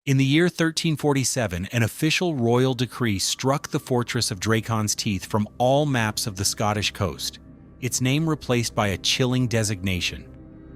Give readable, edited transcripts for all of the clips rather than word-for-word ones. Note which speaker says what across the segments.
Speaker 1: In the year 1347, an official royal decree struck the fortress of Dracon's Teeth from all maps of the Scottish coast, its name replaced by a chilling designation,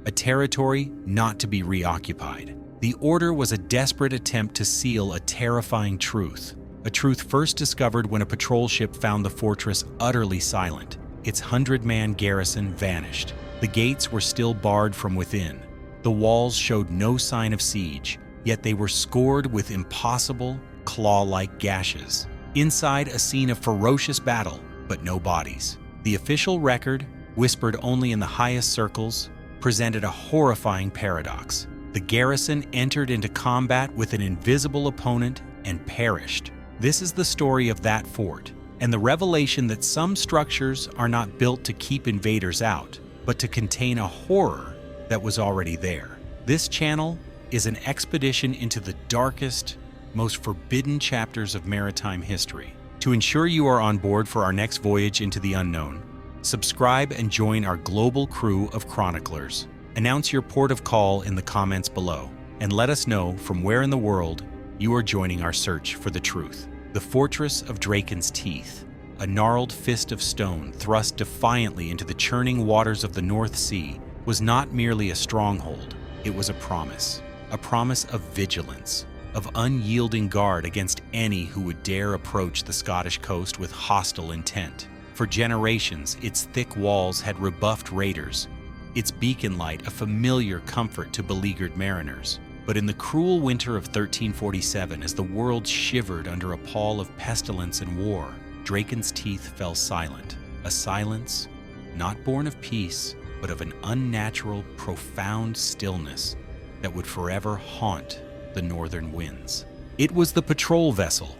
Speaker 1: a territory not to be reoccupied. The order was a desperate attempt to seal a terrifying truth, a truth first discovered when a patrol ship found the fortress utterly silent. Its 100-man garrison vanished. The gates were still barred from within. The walls showed no sign of siege, yet they were scored with impossible, claw-like gashes. Inside, a scene of ferocious battle, but no bodies. The official record, whispered only in the highest circles, presented a horrifying paradox. The garrison entered into combat with an invisible opponent and perished. This is the story of that fort, and the revelation that some structures are not built to keep invaders out, but to contain a horror that was already there. This channel is an expedition into the darkest, most forbidden chapters of maritime history. To ensure you are on board for our next voyage into the unknown, subscribe and join our global crew of chroniclers. Announce your port of call in the comments below, and let us know from where in the world you are joining our search for the truth. The Fortress of Dracon's Teeth, a gnarled fist of stone thrust defiantly into the churning waters of the North Sea, was not merely a stronghold, it was a promise of vigilance, of unyielding guard against any who would dare approach the Scottish coast with hostile intent. For generations, its thick walls had rebuffed raiders, its beacon light a familiar comfort to beleaguered mariners. But in the cruel winter of 1347, as the world shivered under a pall of pestilence and war, Dracon's Teeth fell silent, a silence not born of peace, but of an unnatural, profound stillness that would forever haunt the northern winds. It was the patrol vessel,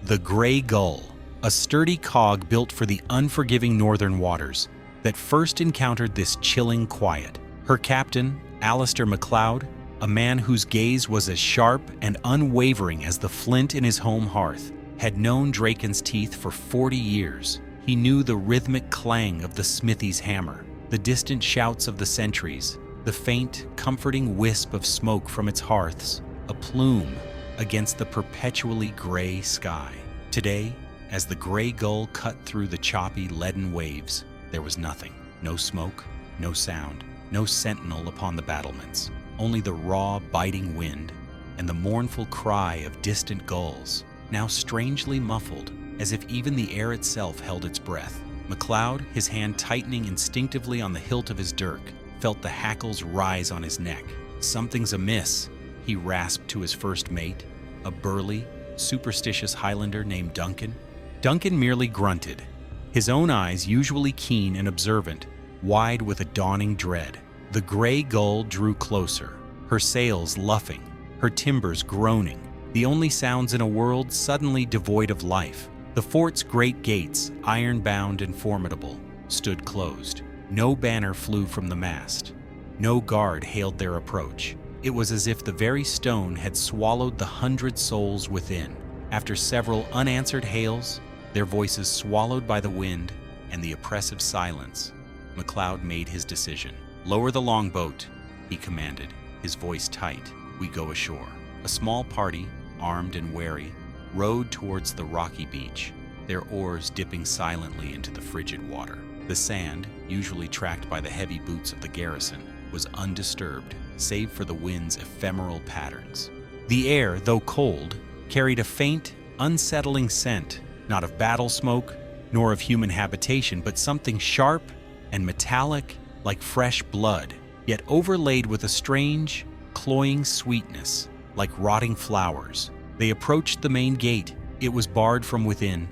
Speaker 1: the Grey Gull, a sturdy cog built for the unforgiving northern waters, that first encountered this chilling quiet. Her captain, Alistair MacLeod, a man whose gaze was as sharp and unwavering as the flint in his home hearth, had known Dracon's Teeth for 40 years. He knew the rhythmic clang of the smithy's hammer, the distant shouts of the sentries, the faint, comforting wisp of smoke from its hearths, a plume against the perpetually gray sky. Today, as the Grey Gull cut through the choppy, leaden waves, there was nothing. No smoke, no sound, no sentinel upon the battlements. Only the raw, biting wind and the mournful cry of distant gulls, now strangely muffled, as if even the air itself held its breath. MacLeod, his hand tightening instinctively on the hilt of his dirk, felt the hackles rise on his neck. "Something's amiss," he rasped to his first mate, a burly, superstitious Highlander named Duncan. Duncan merely grunted, his own eyes, usually keen and observant, wide with a dawning dread. The Grey Gull drew closer, her sails luffing, her timbers groaning, the only sounds in a world suddenly devoid of life. The fort's great gates, iron-bound and formidable, stood closed. No banner flew from the mast. No guard hailed their approach. It was as if the very stone had swallowed the 100 souls within. After several unanswered hails, their voices swallowed by the wind and the oppressive silence, MacLeod made his decision. "Lower the longboat," he commanded, his voice tight. "We go ashore." A small party, armed and wary, rowed towards the rocky beach, their oars dipping silently into the frigid water. The sand, usually tracked by the heavy boots of the garrison, was undisturbed, save for the wind's ephemeral patterns. The air, though cold, carried a faint, unsettling scent, not of battle smoke, nor of human habitation, but something sharp and metallic like fresh blood, yet overlaid with a strange, cloying sweetness, like rotting flowers. They approached the main gate. It was barred from within,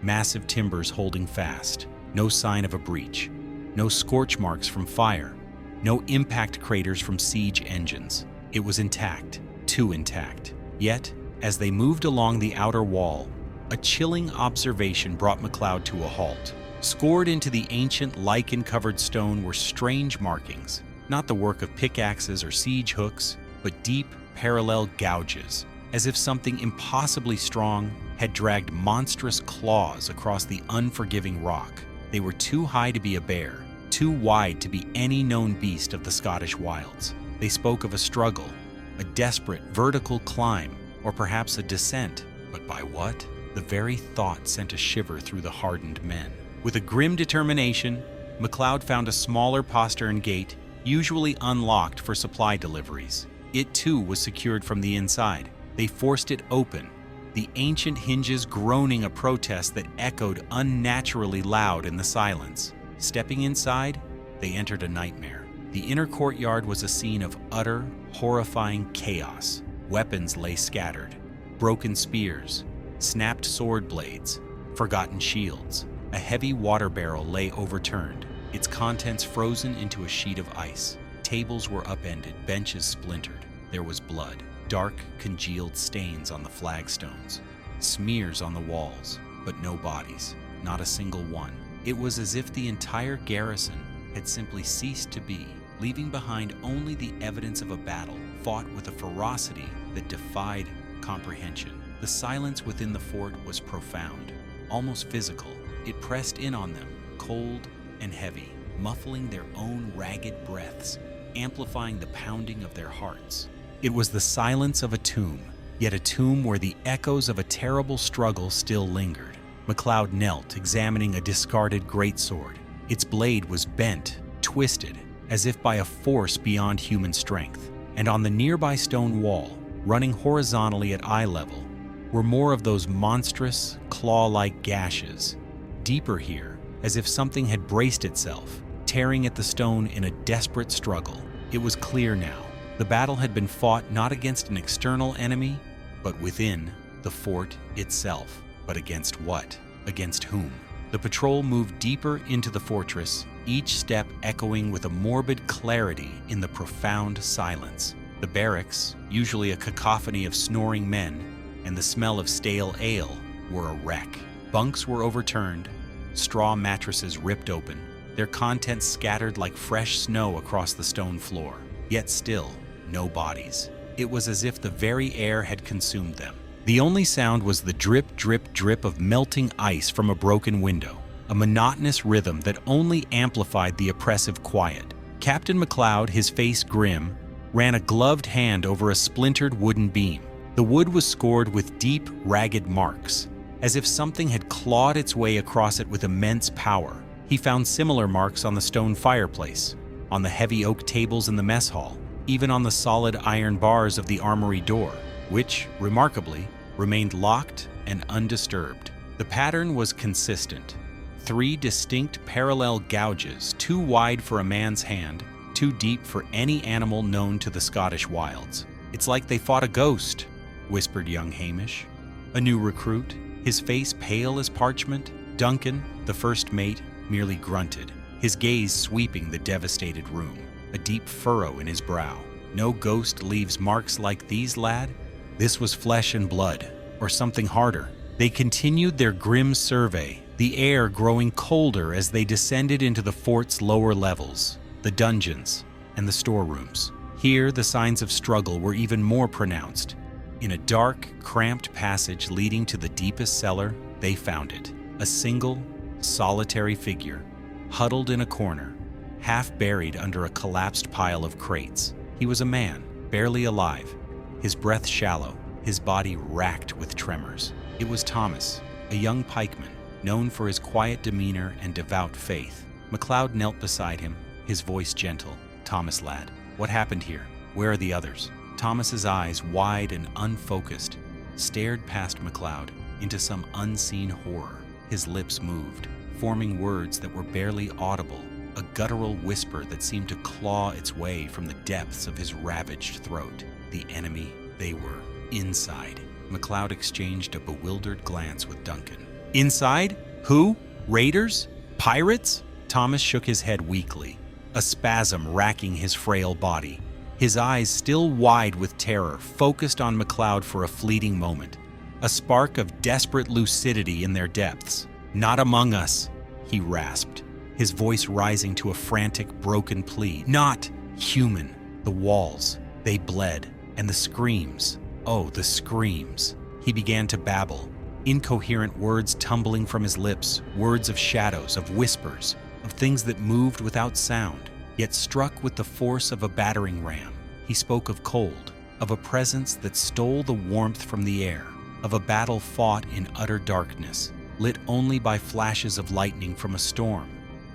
Speaker 1: massive timbers holding fast. No sign of a breach, no scorch marks from fire, no impact craters from siege engines. It was intact, too intact. Yet, as they moved along the outer wall, a chilling observation brought MacLeod to a halt. Scored into the ancient lichen-covered stone were strange markings, not the work of pickaxes or siege hooks, but deep, parallel gouges, as if something impossibly strong had dragged monstrous claws across the unforgiving rock. They were too high to be a bear, too wide to be any known beast of the Scottish wilds. They spoke of a struggle, a desperate vertical climb, or perhaps a descent. But by what? The very thought sent a shiver through the hardened men. With a grim determination, McLeod found a smaller postern gate, usually unlocked for supply deliveries. It too was secured from the inside. They forced it open, the ancient hinges groaning a protest that echoed unnaturally loud in the silence. Stepping inside, they entered a nightmare. The inner courtyard was a scene of utter, horrifying chaos. Weapons lay scattered, broken spears, snapped sword blades, forgotten shields. A heavy water barrel lay overturned, its contents frozen into a sheet of ice. Tables were upended, benches splintered. There was blood, dark, congealed stains on the flagstones, smears on the walls, but no bodies, not a single one. It was as if the entire garrison had simply ceased to be, leaving behind only the evidence of a battle fought with a ferocity that defied comprehension. The silence within the fort was profound, almost physical. It pressed in on them, cold and heavy, muffling their own ragged breaths, amplifying the pounding of their hearts. It was the silence of a tomb, yet a tomb where the echoes of a terrible struggle still lingered. McLeod knelt, examining a discarded greatsword. Its blade was bent, twisted, as if by a force beyond human strength. And on the nearby stone wall, running horizontally at eye level, were more of those monstrous, claw-like gashes. Deeper here, as if something had braced itself, tearing at the stone in a desperate struggle. It was clear now. The battle had been fought not against an external enemy, but within the fort itself. But against what? Against whom? The patrol moved deeper into the fortress, each step echoing with a morbid clarity in the profound silence. The barracks, usually a cacophony of snoring men, and the smell of stale ale, were a wreck. Bunks were overturned, straw mattresses ripped open, their contents scattered like fresh snow across the stone floor. Yet still, no bodies. It was as if the very air had consumed them. The only sound was the drip, drip, drip of melting ice from a broken window, a monotonous rhythm that only amplified the oppressive quiet. Captain McLeod, his face grim, ran a gloved hand over a splintered wooden beam. The wood was scored with deep, ragged marks, as if something had clawed its way across it with immense power. He found similar marks on the stone fireplace, on the heavy oak tables in the mess hall, even on the solid iron bars of the armory door, which, remarkably, remained locked and undisturbed. The pattern was consistent. 3 distinct parallel gouges, too wide for a man's hand, too deep for any animal known to the Scottish wilds. "It's like they fought a ghost," whispered young Hamish, a new recruit, his face pale as parchment. Duncan, the first mate, merely grunted, his gaze sweeping the devastated room, a deep furrow in his brow. "No ghost leaves marks like these, lad. This was flesh and blood, or something harder." They continued their grim survey, the air growing colder as they descended into the fort's lower levels, the dungeons, and the storerooms. Here, the signs of struggle were even more pronounced. In a dark, cramped passage leading to the deepest cellar, they found it. A single, solitary figure, huddled in a corner, half buried under a collapsed pile of crates. He was a man, barely alive, his breath shallow, his body racked with tremors. It was Thomas, a young pikeman, known for his quiet demeanor and devout faith. McLeod knelt beside him, his voice gentle. "Thomas, lad, what happened here? Where are the others?" Thomas's eyes, wide and unfocused, stared past McLeod into some unseen horror. His lips moved, forming words that were barely audible, a guttural whisper that seemed to claw its way from the depths of his ravaged throat. The enemy, they were inside. McLeod exchanged a bewildered glance with Duncan. "Inside? Who? Raiders? Pirates?" Thomas shook his head weakly, a spasm racking his frail body. His eyes, still wide with terror, focused on McLeod for a fleeting moment, a spark of desperate lucidity in their depths. "Not among us," he rasped, his voice rising to a frantic, broken plea. "Not human." The walls, they bled, and the screams, oh, the screams. He began to babble, incoherent words tumbling from his lips, words of shadows, of whispers, of things that moved without sound, yet struck with the force of a battering ram. He spoke of cold, of a presence that stole the warmth from the air, of a battle fought in utter darkness, lit only by flashes of lightning from a storm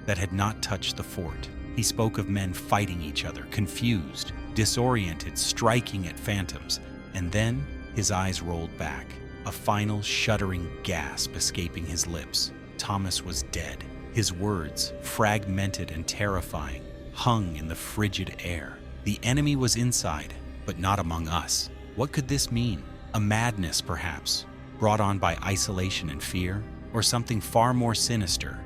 Speaker 1: that had not touched the fort. He spoke of men fighting each other, confused, disoriented, striking at phantoms, and then his eyes rolled back, a final shuddering gasp escaping his lips. Thomas was dead. His words, fragmented and terrifying, hung in the frigid air. The enemy was inside, but not among us. What could this mean? A madness, perhaps, brought on by isolation and fear, or something far more sinister,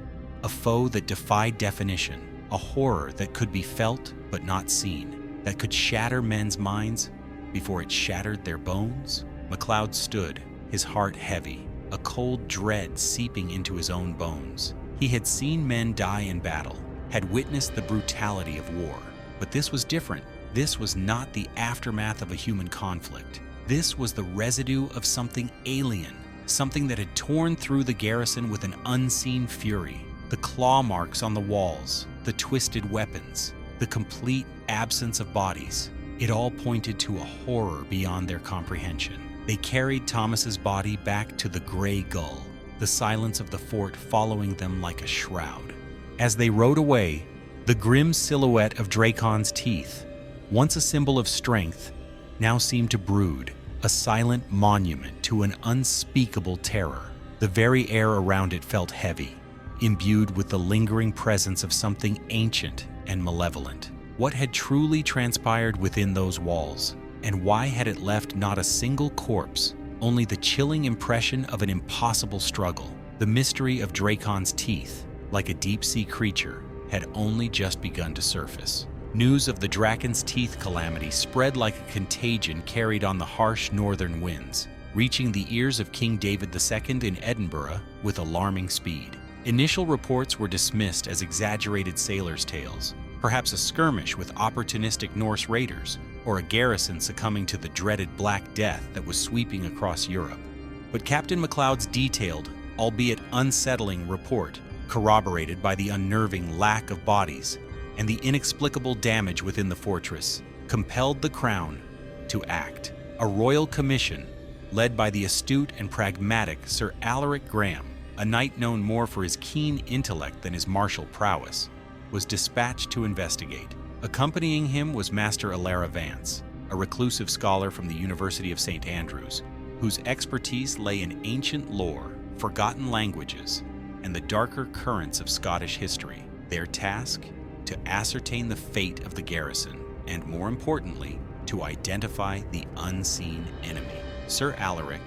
Speaker 1: a foe that defied definition, a horror that could be felt but not seen, that could shatter men's minds before it shattered their bones? MacLeod stood, his heart heavy, a cold dread seeping into his own bones. He had seen men die in battle, had witnessed the brutality of war, but this was different. This was not the aftermath of a human conflict. This was the residue of something alien, something that had torn through the garrison with an unseen fury. The claw marks on the walls, the twisted weapons, the complete absence of bodies. It all pointed to a horror beyond their comprehension. They carried Thomas's body back to the Grey Gull, the silence of the fort following them like a shroud. As they rode away, the grim silhouette of Dracon's teeth, once a symbol of strength, now seemed to brood, a silent monument to an unspeakable terror. The very air around it felt heavy, imbued with the lingering presence of something ancient and malevolent. What had truly transpired within those walls, and why had it left not a single corpse, only the chilling impression of an impossible struggle? The mystery of Dracon's teeth, like a deep-sea creature, had only just begun to surface. News of the Dracon's Teeth calamity spread like a contagion carried on the harsh northern winds, reaching the ears of King David II in Edinburgh with alarming speed. Initial reports were dismissed as exaggerated sailors' tales, perhaps a skirmish with opportunistic Norse raiders, or a garrison succumbing to the dreaded Black Death that was sweeping across Europe. But Captain MacLeod's detailed, albeit unsettling report, corroborated by the unnerving lack of bodies and the inexplicable damage within the fortress, compelled the Crown to act. A royal commission, led by the astute and pragmatic Sir Alaric Graham, a knight known more for his keen intellect than his martial prowess, was dispatched to investigate. Accompanying him was Master Alara Vance, a reclusive scholar from the University of St. Andrews, whose expertise lay in ancient lore, forgotten languages, and the darker currents of Scottish history. Their task? To ascertain the fate of the garrison, and more importantly, to identify the unseen enemy. Sir Alaric,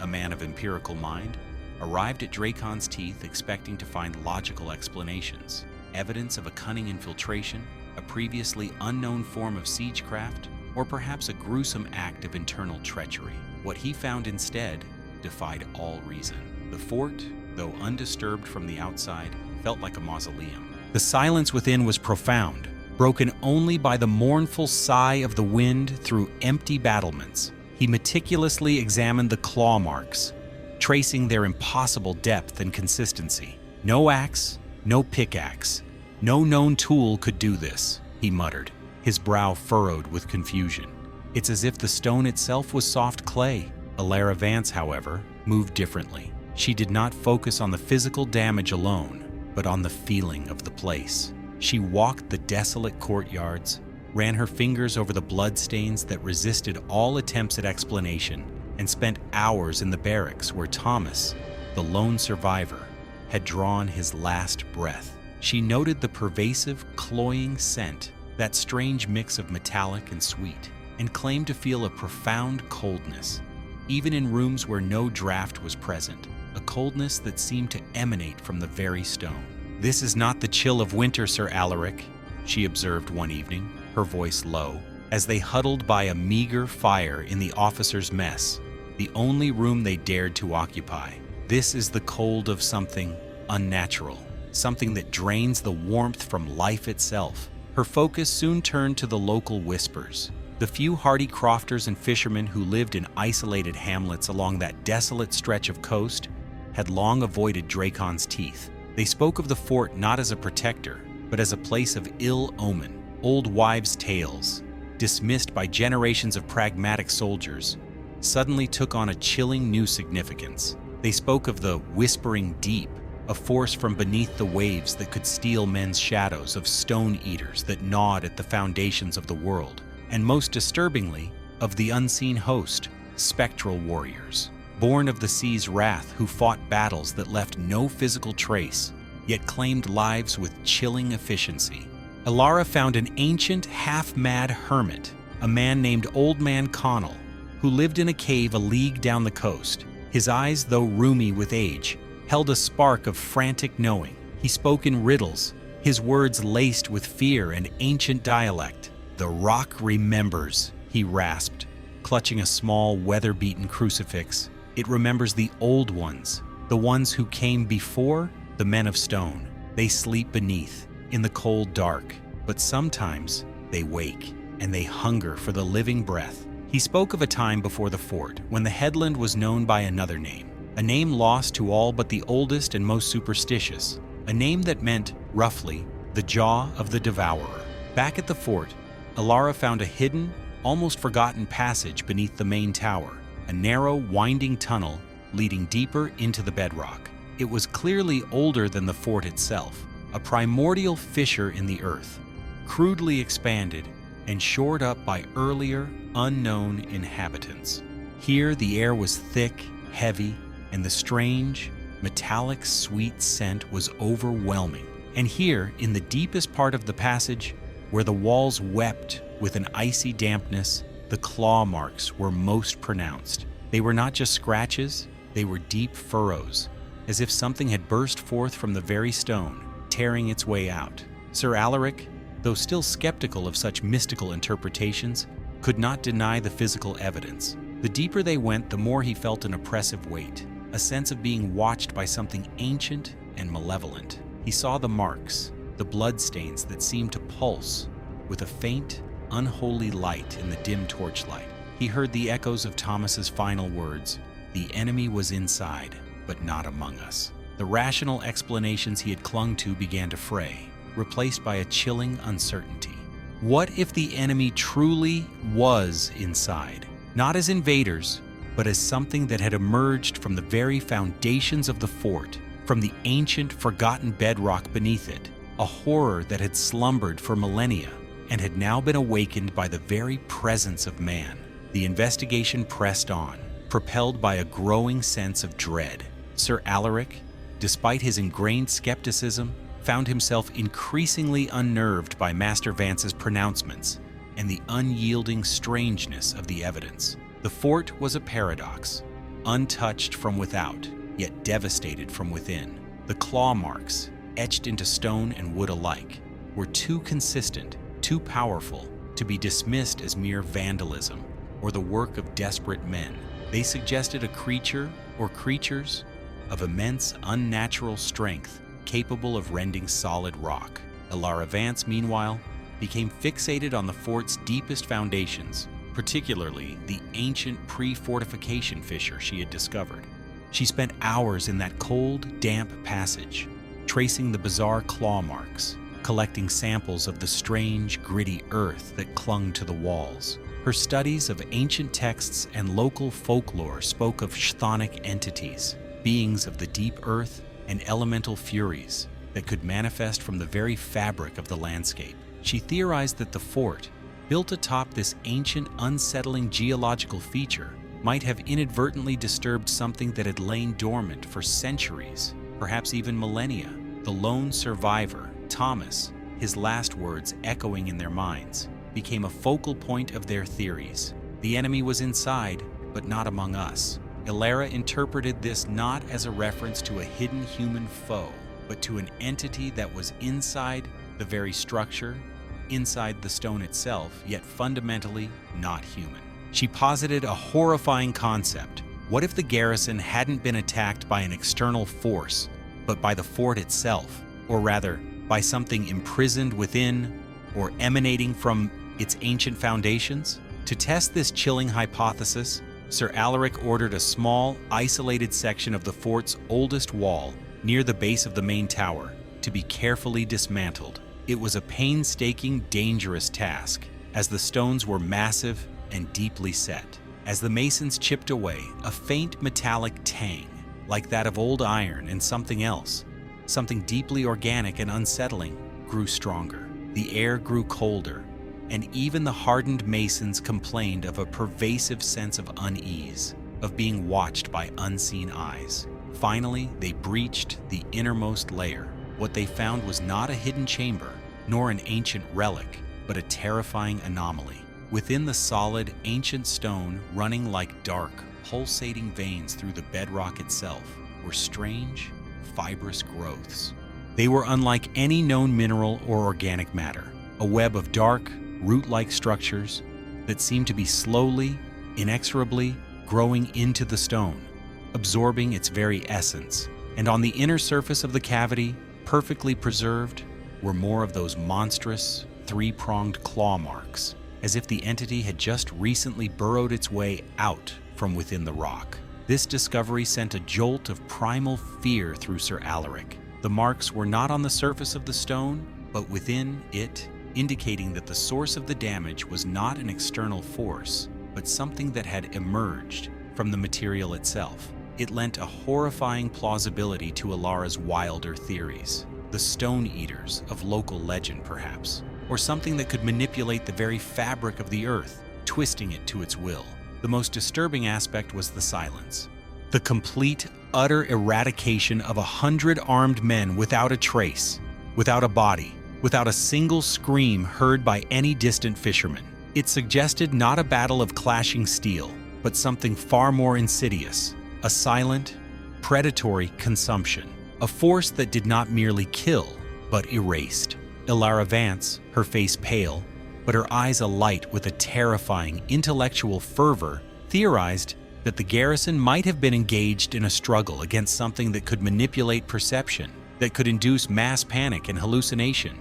Speaker 1: a man of empirical mind, arrived at Dracon's Teeth expecting to find logical explanations, evidence of a cunning infiltration, a previously unknown form of siegecraft, or perhaps a gruesome act of internal treachery. What he found instead defied all reason. The fort, though undisturbed from the outside, felt like a mausoleum. The silence within was profound, broken only by the mournful sigh of the wind through empty battlements. He meticulously examined the claw marks, tracing their impossible depth and consistency. No axe, no pickaxe, no known tool could do this, he muttered, his brow furrowed with confusion. It's as if the stone itself was soft clay. Alara Vance, however, moved differently. She did not focus on the physical damage alone, but on the feeling of the place. She walked the desolate courtyards, ran her fingers over the bloodstains that resisted all attempts at explanation, and spent hours in the barracks where Thomas, the lone survivor, had drawn his last breath. She noted the pervasive, cloying scent, that strange mix of metallic and sweet, and claimed to feel a profound coldness, even in rooms where no draft was present, a coldness that seemed to emanate from the very stone. "This is not the chill of winter, Sir Alaric," she observed one evening, her voice low, as they huddled by a meager fire in the officers' mess, the only room they dared to occupy. "This is the cold of something unnatural, something that drains the warmth from life itself." Her focus soon turned to the local whispers. The few hardy crofters and fishermen who lived in isolated hamlets along that desolate stretch of coast had long avoided Dracon's Teeth. They spoke of the fort not as a protector, but as a place of ill omen. Old wives' tales, dismissed by generations of pragmatic soldiers, suddenly took on a chilling new significance. They spoke of the whispering deep, a force from beneath the waves that could steal men's shadows, of stone eaters that gnawed at the foundations of the world, and most disturbingly, of the unseen host, spectral warriors, born of the sea's wrath, who fought battles that left no physical trace, yet claimed lives with chilling efficiency. Alara found an ancient, half-mad hermit, a man named Old Man Connell, who lived in a cave a league down the coast. His eyes, though rheumy with age, held a spark of frantic knowing. He spoke in riddles, his words laced with fear and ancient dialect. "The rock remembers," he rasped, clutching a small, weather-beaten crucifix. "It remembers the old ones, the ones who came before, the men of stone. They sleep beneath, in the cold dark, but sometimes they wake, and they hunger for the living breath." He spoke of a time before the fort, when the headland was known by another name, a name lost to all but the oldest and most superstitious, a name that meant, roughly, the jaw of the devourer. Back at the fort, Alara found a hidden, almost forgotten passage beneath the main tower, a narrow, winding tunnel leading deeper into the bedrock. It was clearly older than the fort itself, a primordial fissure in the earth, crudely expanded and shored up by earlier, unknown inhabitants. Here the air was thick, heavy, and the strange, metallic, sweet scent was overwhelming. And here, in the deepest part of the passage, where the walls wept with an icy dampness, the claw marks were most pronounced. They were not just scratches, they were deep furrows, as if something had burst forth from the very stone, tearing its way out. Sir Alaric, though still skeptical of such mystical interpretations, could not deny the physical evidence. The deeper they went, the more he felt an oppressive weight, a sense of being watched by something ancient and malevolent. He saw the marks, the bloodstains that seemed to pulse with a faint, unholy light in the dim torchlight. He heard the echoes of Thomas's final words, "The enemy was inside, but not among us." The rational explanations he had clung to began to fray, replaced by a chilling uncertainty. What if the enemy truly was inside, not as invaders, but as something that had emerged from the very foundations of the fort, from the ancient, forgotten bedrock beneath it, a horror that had slumbered for millennia and had now been awakened by the very presence of man? The investigation pressed on, propelled by a growing sense of dread. Sir Alaric, despite his ingrained skepticism, found himself increasingly unnerved by Master Vance's pronouncements and the unyielding strangeness of the evidence. The fort was a paradox, untouched from without, yet devastated from within. The claw marks, etched into stone and wood alike, were too consistent, too powerful, to be dismissed as mere vandalism or the work of desperate men. They suggested a creature or creatures of immense, unnatural strength, capable of rending solid rock. Alara Vance, meanwhile, became fixated on the fort's deepest foundations, particularly the ancient pre-fortification fissure she had discovered. She spent hours in that cold, damp passage, tracing the bizarre claw marks, collecting samples of the strange, gritty earth that clung to the walls. Her studies of ancient texts and local folklore spoke of chthonic entities, beings of the deep earth and elemental furies that could manifest from the very fabric of the landscape. She theorized that the fort, built atop this ancient, unsettling geological feature, might have inadvertently disturbed something that had lain dormant for centuries, perhaps even millennia. The lone survivor, Thomas, his last words echoing in their minds, became a focal point of their theories. The enemy was inside, but not among us. Alara interpreted this not as a reference to a hidden human foe, but to an entity that was inside the very structure, inside the stone itself, yet fundamentally not human. She posited a horrifying concept. What if the garrison hadn't been attacked by an external force, but by the fort itself, or rather, by something imprisoned within or emanating from its ancient foundations? To test this chilling hypothesis, Sir Alaric ordered a small, isolated section of the fort's oldest wall, near the base of the main tower, to be carefully dismantled. It was a painstaking, dangerous task, as the stones were massive and deeply set. As the masons chipped away, a faint metallic tang, like that of old iron and something else, something deeply organic and unsettling, grew stronger. The air grew colder, and even the hardened masons complained of a pervasive sense of unease, of being watched by unseen eyes. Finally, they breached the innermost layer. What they found was not a hidden chamber, nor an ancient relic, but a terrifying anomaly. Within the solid, ancient stone, running like dark, pulsating veins through the bedrock itself, were strange, fibrous growths. They were unlike any known mineral or organic matter, a web of dark, root-like structures that seemed to be slowly, inexorably growing into the stone, absorbing its very essence. And on the inner surface of the cavity, perfectly preserved, were more of those monstrous, three-pronged claw marks, as if the entity had just recently burrowed its way out from within the rock. This discovery sent a jolt of primal fear through Sir Alaric. The marks were not on the surface of the stone, but within it, indicating that the source of the damage was not an external force, but something that had emerged from the material itself. It lent a horrifying plausibility to Alara's wilder theories. The Stone Eaters of local legend, perhaps, or something that could manipulate the very fabric of the earth, twisting it to its will. The most disturbing aspect was the silence. The complete, utter eradication of 100 armed men without a trace, without a body, without a single scream heard by any distant fisherman. It suggested not a battle of clashing steel, but something far more insidious, a silent, predatory consumption, a force that did not merely kill, but erased. Ilara Vance, her face pale, but her eyes alight with a terrifying intellectual fervor, theorized that the Garrison might have been engaged in a struggle against something that could manipulate perception, that could induce mass panic and hallucination,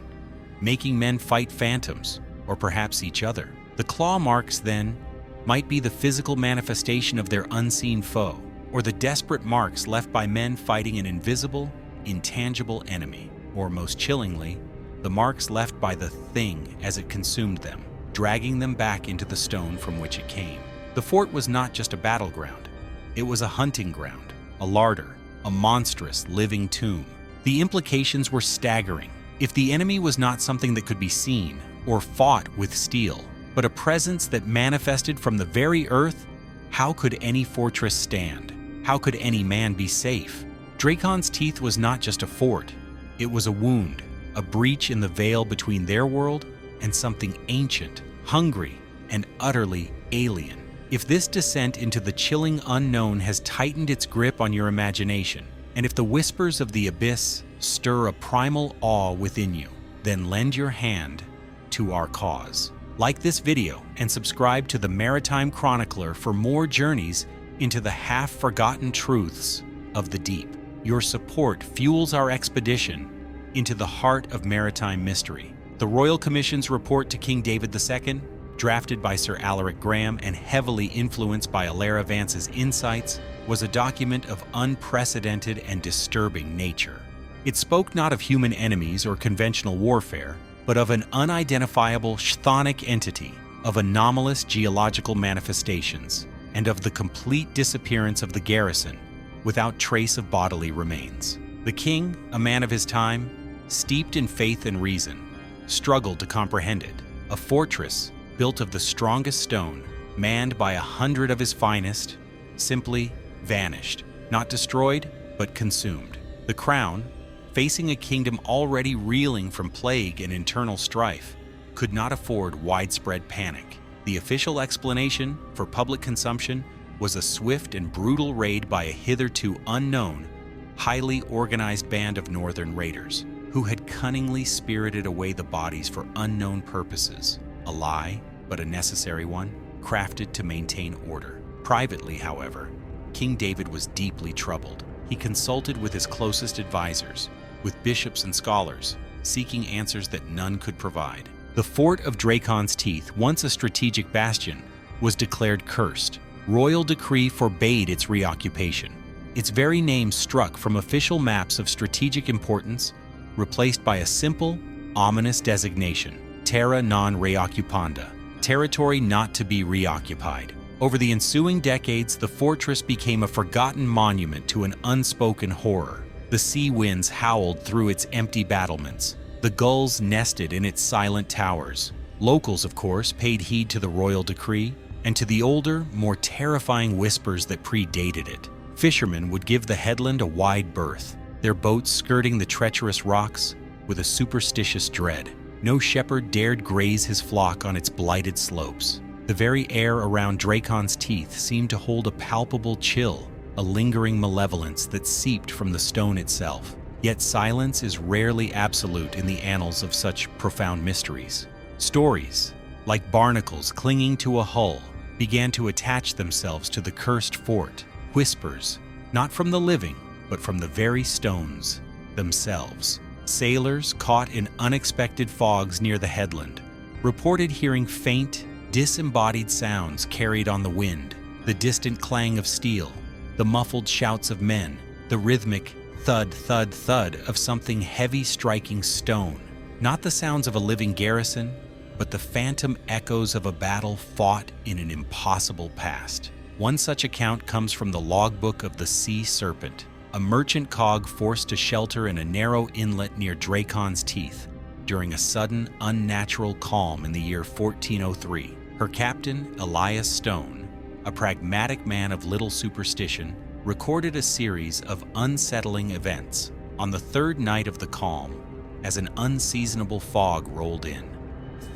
Speaker 1: making men fight phantoms, or perhaps each other. The claw marks, then, might be the physical manifestation of their unseen foe, or the desperate marks left by men fighting an invisible, intangible enemy, or most chillingly, the marks left by the thing as it consumed them, dragging them back into the stone from which it came. The fort was not just a battleground. It was a hunting ground, a larder, a monstrous living tomb. The implications were staggering. If the enemy was not something that could be seen or fought with steel, but a presence that manifested from the very earth, how could any fortress stand? How could any man be safe? Dracon's Teeth was not just a fort. It was a wound, a breach in the veil between their world and something ancient, hungry, and utterly alien. If this descent into the chilling unknown has tightened its grip on your imagination, and if the whispers of the abyss stir a primal awe within you, then lend your hand to our cause. Like this video and subscribe to the Maritime Chronicler for more journeys into the half-forgotten truths of the deep. Your support fuels our expedition into the heart of maritime mystery. The Royal Commission's report to King David II, drafted by Sir Alaric Graham and heavily influenced by Ilara Vance's insights, was a document of unprecedented and disturbing nature. It spoke not of human enemies or conventional warfare, but of an unidentifiable chthonic entity, of anomalous geological manifestations, and of the complete disappearance of the Garrison without trace of bodily remains. The king, a man of his time, steeped in faith and reason, struggled to comprehend it. A fortress built of the strongest stone, manned by 100 of his finest, simply vanished, not destroyed, but consumed. The crown, facing a kingdom already reeling from plague and internal strife, could not afford widespread panic. The official explanation for public consumption was a swift and brutal raid by a hitherto unknown, highly organized band of northern raiders, who had cunningly spirited away the bodies for unknown purposes. A lie, but a necessary one, crafted to maintain order. Privately, however, King David was deeply troubled. He consulted with his closest advisors, with bishops and scholars, seeking answers that none could provide. The fort of Dracon's Teeth, once a strategic bastion, was declared cursed. Royal decree forbade its reoccupation. Its very name struck from official maps of strategic importance, replaced by a simple, ominous designation, Terra non reoccupanda, territory not to be reoccupied. Over the ensuing decades, the fortress became a forgotten monument to an unspoken horror. The sea winds howled through its empty battlements. The gulls nested in its silent towers. Locals, of course, paid heed to the royal decree and to the older, more terrifying whispers that predated it. Fishermen would give the headland a wide berth, their boats skirting the treacherous rocks with a superstitious dread. No shepherd dared graze his flock on its blighted slopes. The very air around Dracon's Teeth seemed to hold a palpable chill, a lingering malevolence that seeped from the stone itself. Yet silence is rarely absolute in the annals of such profound mysteries. Stories, like barnacles clinging to a hull, began to attach themselves to the cursed fort. Whispers, not from the living, but from the very stones themselves. Sailors caught in unexpected fogs near the headland reported hearing faint, disembodied sounds carried on the wind, the distant clang of steel, the muffled shouts of men, the rhythmic thud, thud, thud of something heavy striking stone. Not the sounds of a living garrison, but the phantom echoes of a battle fought in an impossible past. One such account comes from the logbook of the Sea Serpent, a merchant cog forced to shelter in a narrow inlet near Dracon's Teeth during a sudden, unnatural calm in the year 1403. Her captain, Elias Stone, a pragmatic man of little superstition, recorded a series of unsettling events on the third night of the calm as an unseasonable fog rolled in,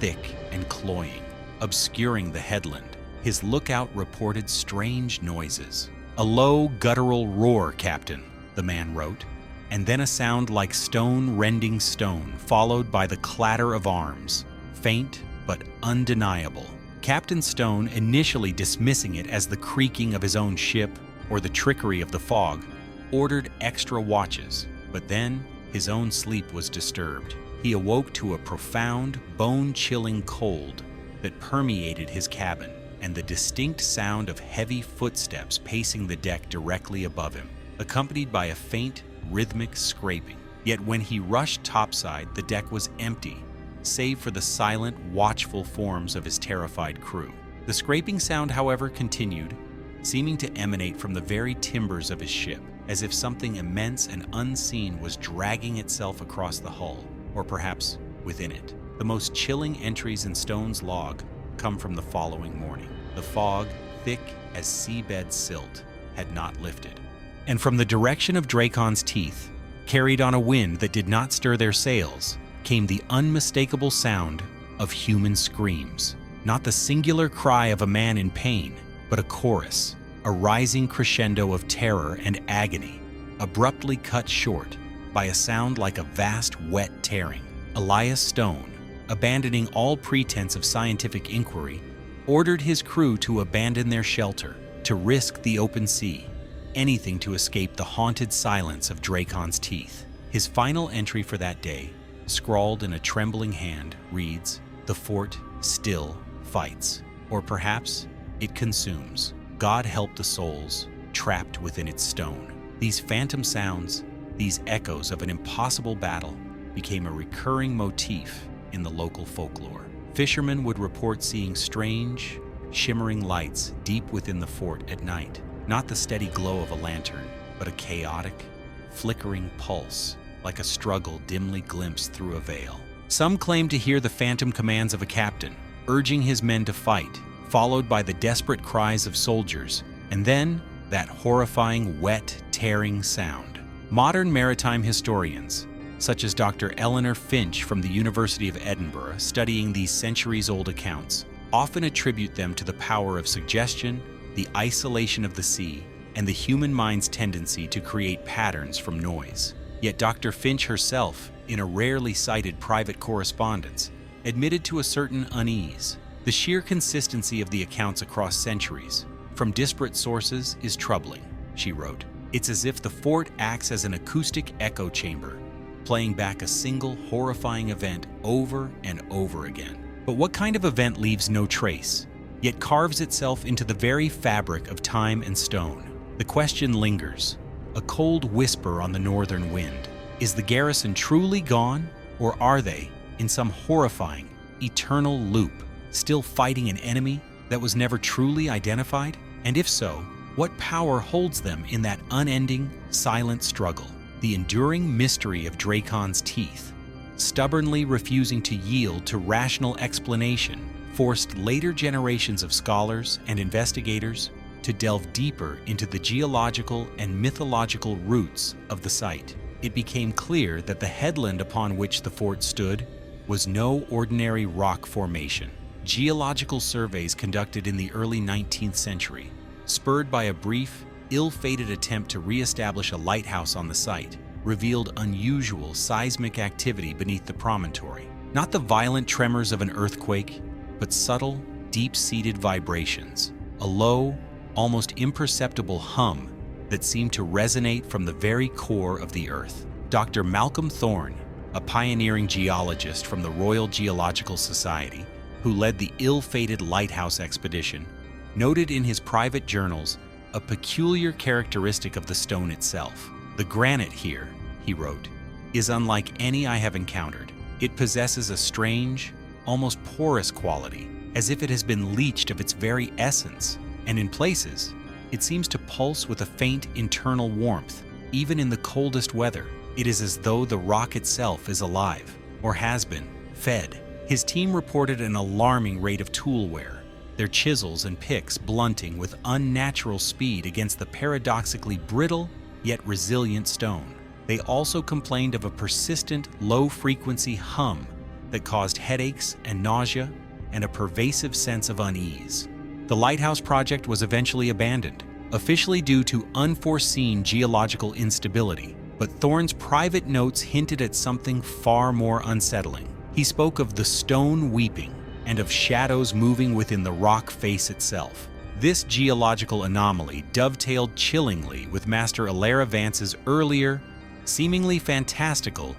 Speaker 1: thick and cloying, obscuring the headland. His lookout reported strange noises. "A low, guttural roar, Captain," the man wrote, and then a sound like stone rending stone, followed by the clatter of arms, faint but undeniable. Captain Stone, initially dismissing it as the creaking of his own ship or the trickery of the fog, ordered extra watches, but then his own sleep was disturbed. He awoke to a profound, bone-chilling cold that permeated his cabin, and the distinct sound of heavy footsteps pacing the deck directly above him, accompanied by a faint, rhythmic scraping. Yet when he rushed topside, the deck was empty, save for the silent, watchful forms of his terrified crew. The scraping sound, however, continued, seeming to emanate from the very timbers of his ship, as if something immense and unseen was dragging itself across the hull, or perhaps within it. The most chilling entries in Stone's log come from the following morning. The fog, thick as seabed silt, had not lifted. And from the direction of Dracon's Teeth, carried on a wind that did not stir their sails, came the unmistakable sound of human screams. Not the singular cry of a man in pain, but a chorus, a rising crescendo of terror and agony, abruptly cut short by a sound like a vast wet tearing. Elias Stone, abandoning all pretense of scientific inquiry, ordered his crew to abandon their shelter, to risk the open sea, anything to escape the haunted silence of Dracon's Teeth. His final entry for that day, scrawled in a trembling hand, reads, "The fort still fights," or perhaps, "It consumes. God help the souls trapped within its stone." These phantom sounds, these echoes of an impossible battle, became a recurring motif in the local folklore. Fishermen would report seeing strange, shimmering lights deep within the fort at night, not the steady glow of a lantern, but a chaotic, flickering pulse, like a struggle dimly glimpsed through a veil. Some claimed to hear the phantom commands of a captain, urging his men to fight, followed by the desperate cries of soldiers, and then that horrifying, wet, tearing sound. Modern maritime historians, such as Dr. Eleanor Finch from the University of Edinburgh, studying these centuries-old accounts, often attribute them to the power of suggestion, the isolation of the sea, and the human mind's tendency to create patterns from noise. Yet Dr. Finch herself, in a rarely cited private correspondence, admitted to a certain unease. The sheer consistency of the accounts across centuries, from disparate sources, is troubling, she wrote. It's as if the fort acts as an acoustic echo chamber, playing back a single horrifying event over and over again. But what kind of event leaves no trace, yet carves itself into the very fabric of time and stone? The question lingers, a cold whisper on the northern wind. Is the garrison truly gone, or are they, in some horrifying, eternal loop, still fighting an enemy that was never truly identified? And if so, what power holds them in that unending, silent struggle? The enduring mystery of Dracon's teeth, stubbornly refusing to yield to rational explanation, forced later generations of scholars and investigators to delve deeper into the geological and mythological roots of the site. It became clear that the headland upon which the fort stood was no ordinary rock formation. Geological surveys conducted in the early 19th century, spurred by a brief, ill-fated attempt to re-establish a lighthouse on the site, revealed unusual seismic activity beneath the promontory. Not the violent tremors of an earthquake, but subtle, deep-seated vibrations. A low, almost imperceptible hum that seemed to resonate from the very core of the earth. Dr. Malcolm Thorne, a pioneering geologist from the Royal Geological Society, who led the ill-fated lighthouse expedition, noted in his private journals a peculiar characteristic of the stone itself. "The granite here," he wrote, "is unlike any I have encountered. It possesses a strange, almost porous quality, as if it has been leached of its very essence, and in places, it seems to pulse with a faint internal warmth, even in the coldest weather. It is as though the rock itself is alive, or has been, fed." His team reported an alarming rate of tool wear, their chisels and picks blunting with unnatural speed against the paradoxically brittle yet resilient stone. They also complained of a persistent, low-frequency hum that caused headaches and nausea and a pervasive sense of unease. The lighthouse project was eventually abandoned, officially due to unforeseen geological instability, but Thorne's private notes hinted at something far more unsettling. He spoke of the stone weeping and of shadows moving within the rock face itself. This geological anomaly dovetailed chillingly with Master Alara Vance's earlier, seemingly fantastical,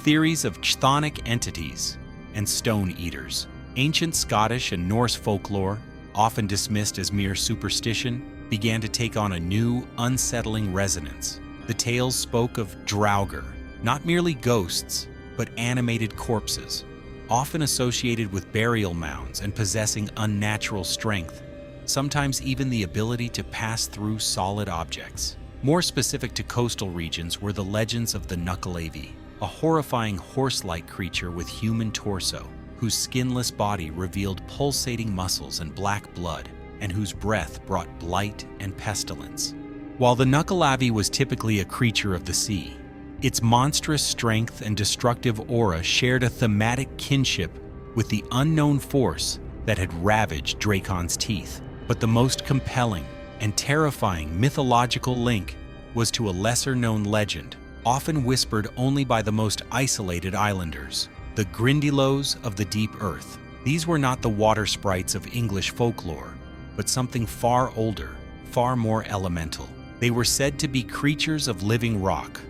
Speaker 1: theories of chthonic entities and stone eaters. Ancient Scottish and Norse folklore, often dismissed as mere superstition, began to take on a new, unsettling resonance. The tales spoke of draugr, not merely ghosts, but animated corpses, often associated with burial mounds and possessing unnatural strength, sometimes even the ability to pass through solid objects. More specific to coastal regions were the legends of the Nuckelavee, a horrifying horse-like creature with human torso, whose skinless body revealed pulsating muscles and black blood, and whose breath brought blight and pestilence. While the Nuckelavee was typically a creature of the sea, its monstrous strength and destructive aura shared a thematic kinship with the unknown force that had ravaged Dracon's teeth. But the most compelling and terrifying mythological link was to a lesser-known legend, often whispered only by the most isolated islanders, the Grindylows of the deep earth. These were not the water sprites of English folklore, but something far older, far more elemental. They were said to be creatures of living rock,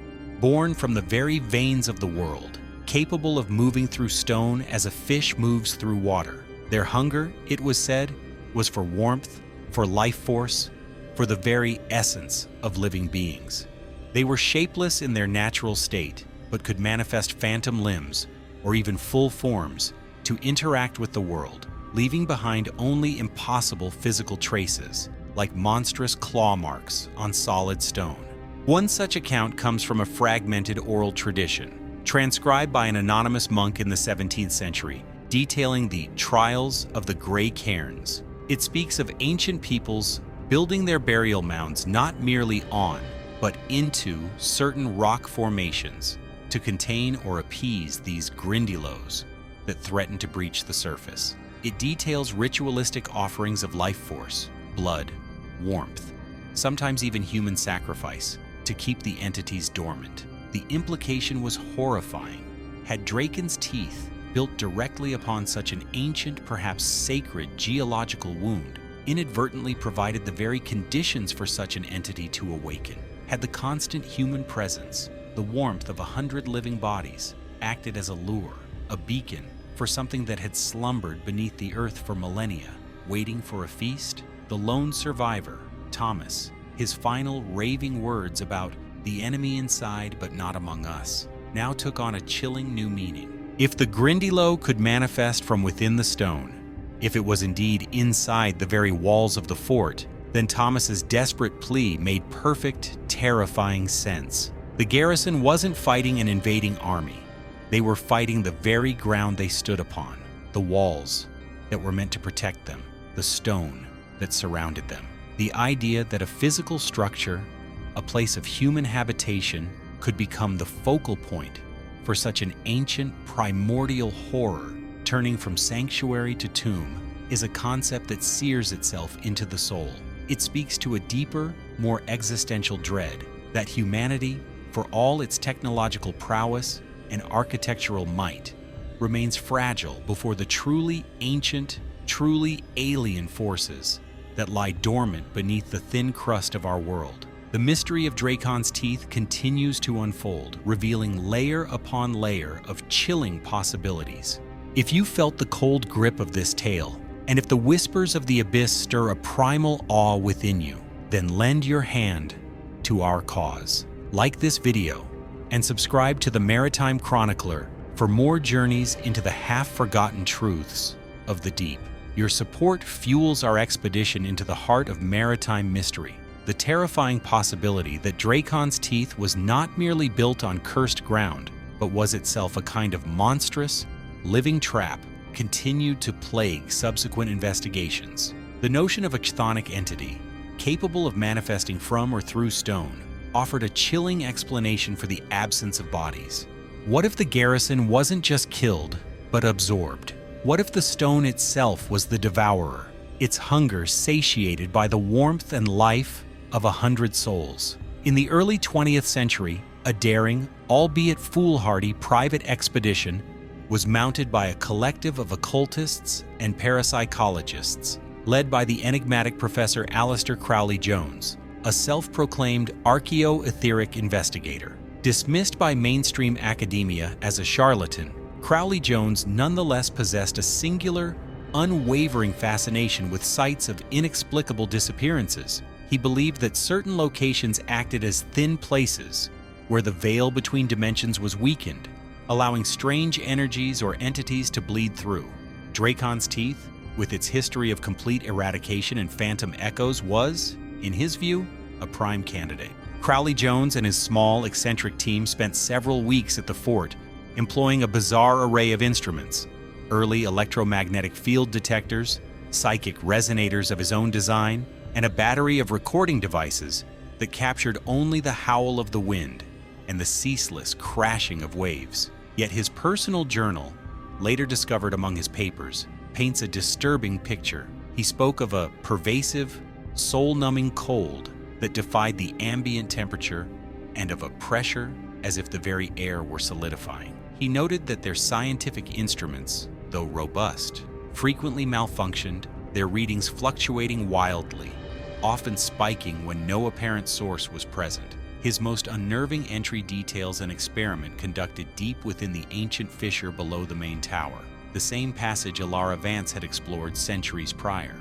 Speaker 1: born from the very veins of the world, capable of moving through stone as a fish moves through water. Their hunger, it was said, was for warmth, for life force, for the very essence of living beings. They were shapeless in their natural state, but could manifest phantom limbs, or even full forms, to interact with the world, leaving behind only impossible physical traces, like monstrous claw marks on solid stone. One such account comes from a fragmented oral tradition, transcribed by an anonymous monk in the 17th century, detailing the trials of the Grey Cairns. It speaks of ancient peoples building their burial mounds not merely on, but into certain rock formations to contain or appease these Grindylows that threaten to breach the surface. It details ritualistic offerings of life force, blood, warmth, sometimes even human sacrifice, to keep the entities dormant. The implication was horrifying. Had Dracon's teeth, built directly upon such an ancient, perhaps sacred geological wound, inadvertently provided the very conditions for such an entity to awaken? Had the constant human presence, the warmth of 100 living bodies, acted as a lure, a beacon for something that had slumbered beneath the earth for millennia, waiting for a feast? The lone survivor, Thomas, his final raving words about the enemy inside but not among us, now took on a chilling new meaning. If the Grindylow could manifest from within the stone, If it was indeed inside the very walls of the fort, then Thomas's desperate plea made perfect, terrifying sense. The garrison wasn't fighting an invading army. They were fighting the very ground they stood upon, the walls that were meant to protect them, the stone that surrounded them. The idea that a physical structure, a place of human habitation, could become the focal point for such an ancient, primordial horror, turning from sanctuary to tomb, is a concept that sears itself into the soul. It speaks to a deeper, more existential dread that humanity, for all its technological prowess and architectural might, remains fragile before the truly ancient, truly alien forces that lie dormant beneath the thin crust of our world. The mystery of Dracon's teeth continues to unfold, revealing layer upon layer of chilling possibilities. If you felt the cold grip of this tale, and if the whispers of the abyss stir a primal awe within you, then lend your hand to our cause. Like this video, and subscribe to the Maritime Chronicler for more journeys into the half-forgotten truths of the deep. Your support fuels our expedition into the heart of maritime mystery. The terrifying possibility that Dracon's teeth was not merely built on cursed ground, but was itself a kind of monstrous, living trap continued to plague subsequent investigations. The notion of a chthonic entity, capable of manifesting from or through stone, offered a chilling explanation for the absence of bodies. What if the garrison wasn't just killed, but absorbed? What if the stone itself was the devourer, its hunger satiated by the warmth and life of 100 souls? In the early 20th century, a daring, albeit foolhardy, private expedition was mounted by a collective of occultists and parapsychologists, led by the enigmatic Professor Aleister Crowley Jones, a self-proclaimed archaeo-etheric investigator. Dismissed by mainstream academia as a charlatan, Crowley Jones nonetheless possessed a singular, unwavering fascination with sites of inexplicable disappearances. He believed that certain locations acted as thin places where the veil between dimensions was weakened, allowing strange energies or entities to bleed through. Dracon's teeth, with its history of complete eradication and phantom echoes, was, in his view, a prime candidate. Crowley Jones and his small, eccentric team spent several weeks at the fort, employing a bizarre array of instruments: early electromagnetic field detectors, psychic resonators of his own design, and a battery of recording devices that captured only the howl of the wind and the ceaseless crashing of waves. Yet his personal journal, later discovered among his papers, paints a disturbing picture. He spoke of a pervasive, soul-numbing cold that defied the ambient temperature, and of a pressure as if the very air were solidifying. He noted that their scientific instruments, though robust, frequently malfunctioned, their readings fluctuating wildly, often spiking when no apparent source was present. His most unnerving entry details an experiment conducted deep within the ancient fissure below the main tower, the same passage Alara Vance had explored centuries prior.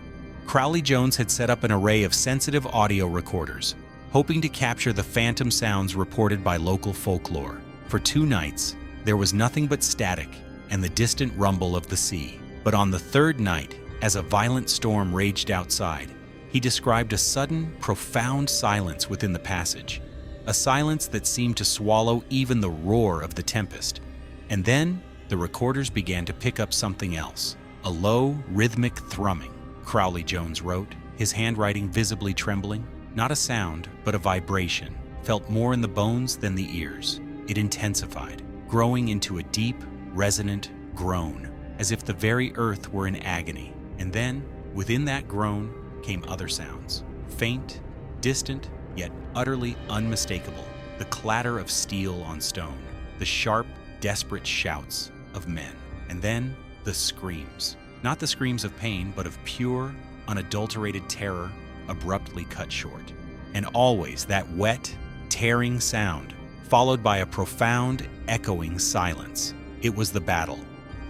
Speaker 1: Crowley Jones had set up an array of sensitive audio recorders, hoping to capture the phantom sounds reported by local folklore. For 2 nights, there was nothing but static and the distant rumble of the sea. But on the 3rd night, as a violent storm raged outside, he described a sudden, profound silence within the passage, a silence that seemed to swallow even the roar of the tempest. And then, the recorders began to pick up something else, a low, rhythmic thrumming. Crowley Jones wrote, his handwriting visibly trembling. Not a sound, but a vibration, felt more in the bones than the ears. It intensified, growing into a deep, resonant groan, as if the very earth were in agony. And then, within that groan, came other sounds, faint, distant, yet utterly unmistakable. The clatter of steel on stone, the sharp, desperate shouts of men. And then, the screams. Not the screams of pain, but of pure, unadulterated terror, abruptly cut short. And always that wet, tearing sound, followed by a profound, echoing silence. It was the battle,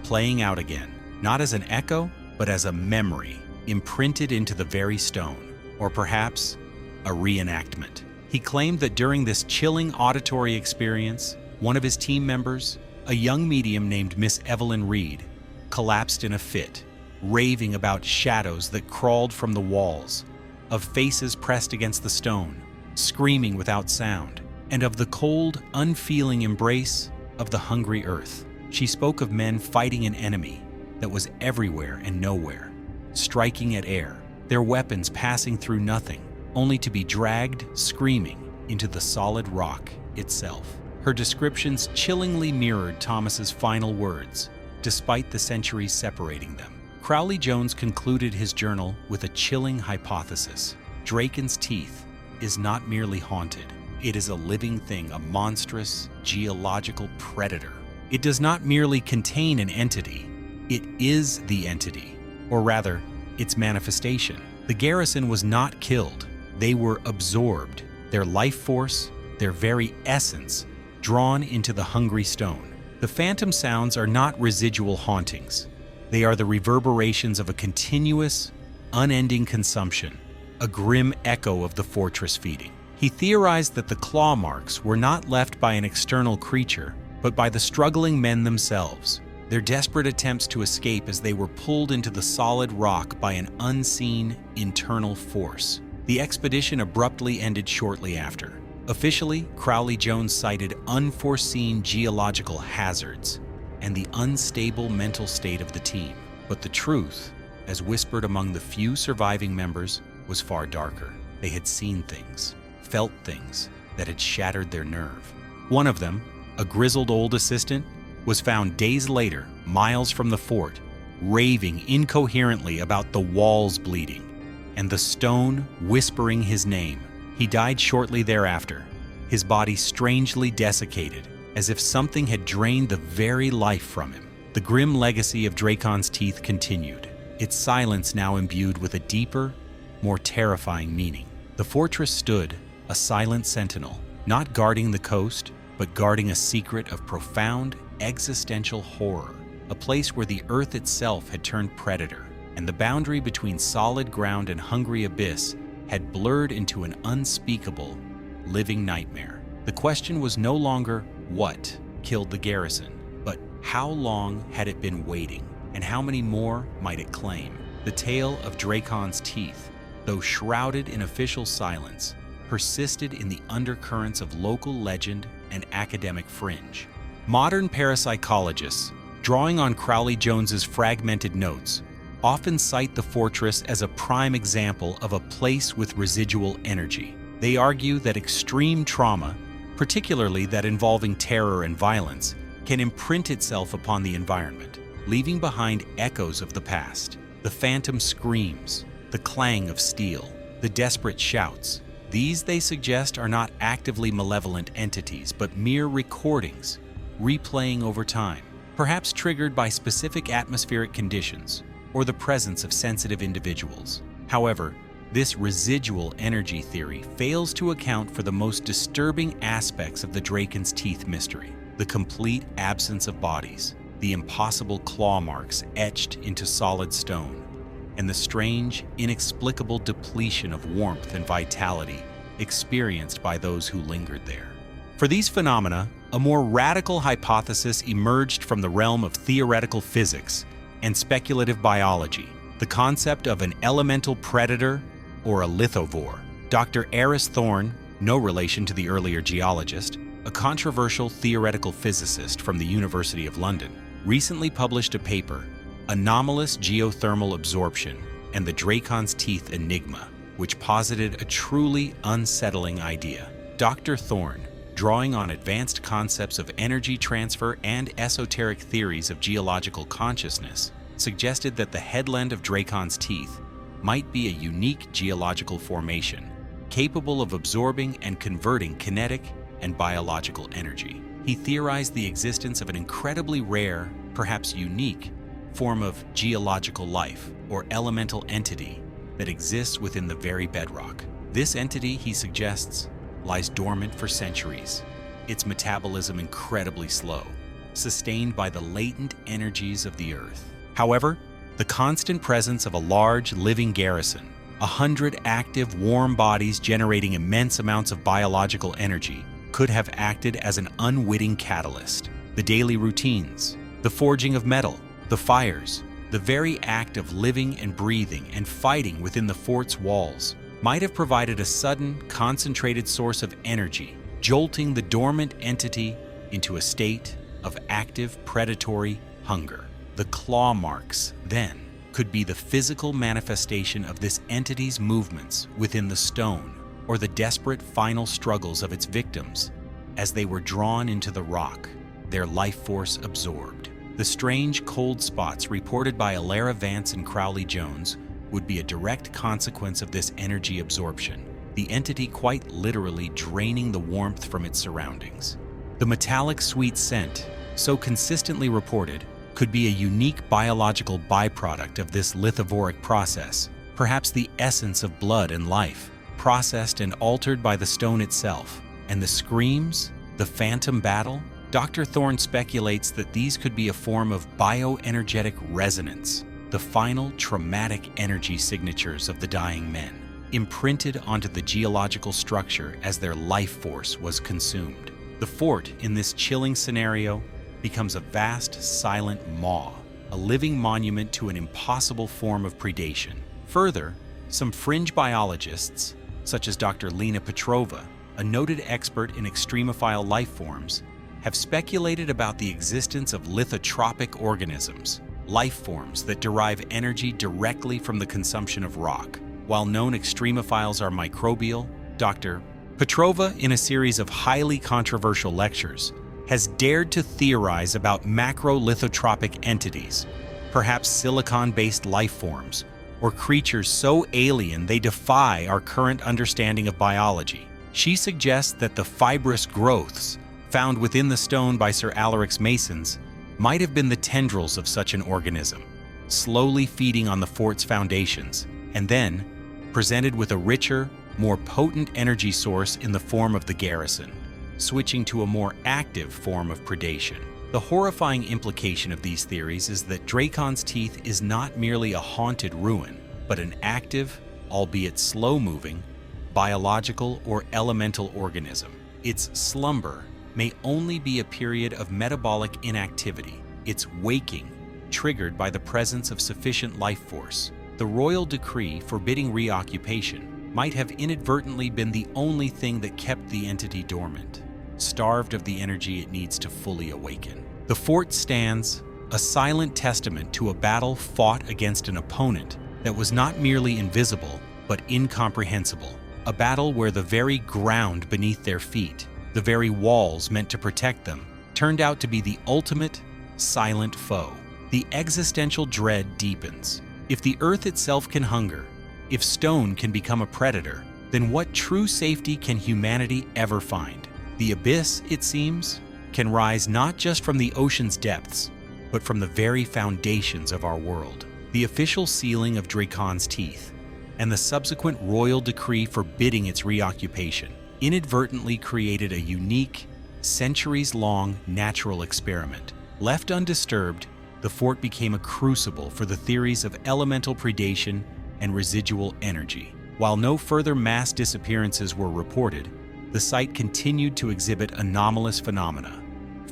Speaker 1: playing out again, not as an echo, but as a memory, imprinted into the very stone, or perhaps a reenactment. He claimed that during this chilling auditory experience, one of his team members, a young medium named Miss Evelyn Reed, collapsed in a fit, raving about shadows that crawled from the walls, of faces pressed against the stone, screaming without sound, and of the cold, unfeeling embrace of the hungry earth. She spoke of men fighting an enemy that was everywhere and nowhere, striking at air, their weapons passing through nothing, only to be dragged, screaming, into the solid rock itself. Her descriptions chillingly mirrored Thomas's final words, despite the centuries separating them. Crowley-Jones concluded his journal with a chilling hypothesis. Draken's teeth is not merely haunted. It is a living thing, a monstrous, geological predator. It does not merely contain an entity. It is the entity, or rather, its manifestation. The Garrison was not killed. They were absorbed, their life force, their very essence, drawn into the hungry stone. The phantom sounds are not residual hauntings. They are the reverberations of a continuous, unending consumption, a grim echo of the fortress feeding. He theorized that the claw marks were not left by an external creature, but by the struggling men themselves, their desperate attempts to escape as they were pulled into the solid rock by an unseen, internal force. The expedition abruptly ended shortly after. Officially, Crowley-Jones cited unforeseen geological hazards and the unstable mental state of the team. But the truth, as whispered among the few surviving members, was far darker. They had seen things, felt things that had shattered their nerve. One of them, a grizzled old assistant, was found days later, miles from the fort, raving incoherently about the walls bleeding and the stone whispering his name. He died shortly thereafter, his body strangely desiccated, as if something had drained the very life from him. The grim legacy of Draken's teeth continued, its silence now imbued with a deeper, more terrifying meaning. The fortress stood, a silent sentinel, not guarding the coast, but guarding a secret of profound existential horror, a place where the earth itself had turned predator, and the boundary between solid ground and hungry abyss had blurred into an unspeakable, living nightmare. The question was no longer what killed the Garrison, but how long had it been waiting, and how many more might it claim? The tale of Draken's teeth, though shrouded in official silence, persisted in the undercurrents of local legend and academic fringe. Modern parapsychologists, drawing on Crowley-Jones's fragmented notes, often cite the fortress as a prime example of a place with residual energy. They argue that extreme trauma, particularly that involving terror and violence, can imprint itself upon the environment, leaving behind echoes of the past. The phantom screams, the clang of steel, the desperate shouts. These, they suggest, are not actively malevolent entities, but mere recordings, replaying over time, perhaps triggered by specific atmospheric conditions or the presence of sensitive individuals. However, this residual energy theory fails to account for the most disturbing aspects of the Draken's teeth mystery: the complete absence of bodies, the impossible claw marks etched into solid stone, and the strange, inexplicable depletion of warmth and vitality experienced by those who lingered there. For these phenomena, a more radical hypothesis emerged from the realm of theoretical physics and speculative biology: the concept of an elemental predator or a lithivore. Dr. Aris Thorne, no relation to the earlier geologist, a controversial theoretical physicist from the University of London, recently published a paper, Anomalous Geothermal Absorption and the Draken's Teeth Enigma, which posited a truly unsettling idea. Dr. Thorne, drawing on advanced concepts of energy transfer and esoteric theories of geological consciousness, suggested that the headland of Draken's teeth might be a unique geological formation, capable of absorbing and converting kinetic and biological energy. He theorized the existence of an incredibly rare, perhaps unique, form of geological life or elemental entity that exists within the very bedrock. This entity, he suggests, lies dormant for centuries, its metabolism incredibly slow, sustained by the latent energies of the earth. However, the constant presence of a large, living garrison, 100 active, warm bodies generating immense amounts of biological energy, could have acted as an unwitting catalyst. The daily routines, the forging of metal, the fires, The very act of living and breathing and fighting within the fort's walls might have provided a sudden, concentrated source of energy, jolting the dormant entity into a state of active predatory hunger. The claw marks, then, could be the physical manifestation of this entity's movements within the stone, or the desperate final struggles of its victims as they were drawn into the rock, their life force absorbed. The strange cold spots reported by Alara Vance and Crowley Jones would be a direct consequence of this energy absorption, the entity quite literally draining the warmth from its surroundings. The metallic sweet scent, so consistently reported, could be a unique biological byproduct of this lithivoric process, perhaps the essence of blood and life, processed and altered by the stone itself. And the screams, the phantom battle? Dr. Thorne speculates that these could be a form of bioenergetic resonance, the final traumatic energy signatures of the dying men, imprinted onto the geological structure as their life force was consumed. The fort, in this chilling scenario, becomes a vast, silent maw, a living monument to an impossible form of predation. Further, some fringe biologists, such as Dr. Lena Petrova, a noted expert in extremophile life forms, have speculated about the existence of lithotropic organisms, life forms that derive energy directly from the consumption of rock. While known extremophiles are microbial, Dr. Petrova, in a series of highly controversial lectures, has dared to theorize about macrolithotropic entities, perhaps silicon-based life forms, or creatures so alien they defy our current understanding of biology. She suggests that the fibrous growths found within the stone by Sir Alaric's masons might have been the tendrils of such an organism, slowly feeding on the fort's foundations, and then presented with a richer, more potent energy source in the form of the Garrison, switching to a more active form of predation. The horrifying implication of these theories is that Dracon's Teeth is not merely a haunted ruin, but an active, albeit slow-moving, biological or elemental organism. Its slumber may only be a period of metabolic inactivity, its waking triggered by the presence of sufficient life force. The royal decree forbidding reoccupation might have inadvertently been the only thing that kept the entity dormant, starved of the energy it needs to fully awaken. The fort stands, a silent testament to a battle fought against an opponent that was not merely invisible, but incomprehensible. A battle where the very ground beneath their feet, the very walls meant to protect them, turned out to be the ultimate, silent foe. The existential dread deepens. If the earth itself can hunger, if stone can become a predator, then what true safety can humanity ever find? The abyss, it seems, can rise not just from the ocean's depths, but from the very foundations of our world. The official sealing of Dracon's Teeth and the subsequent royal decree forbidding its reoccupation inadvertently created a unique, centuries-long natural experiment. Left undisturbed, the fort became a crucible for the theories of elemental predation and residual energy. While no further mass disappearances were reported, the site continued to exhibit anomalous phenomena,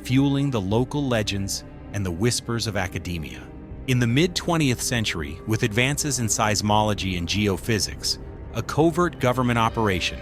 Speaker 1: fueling the local legends and the whispers of academia. In the mid-20th century, with advances in seismology and geophysics, a covert government operation,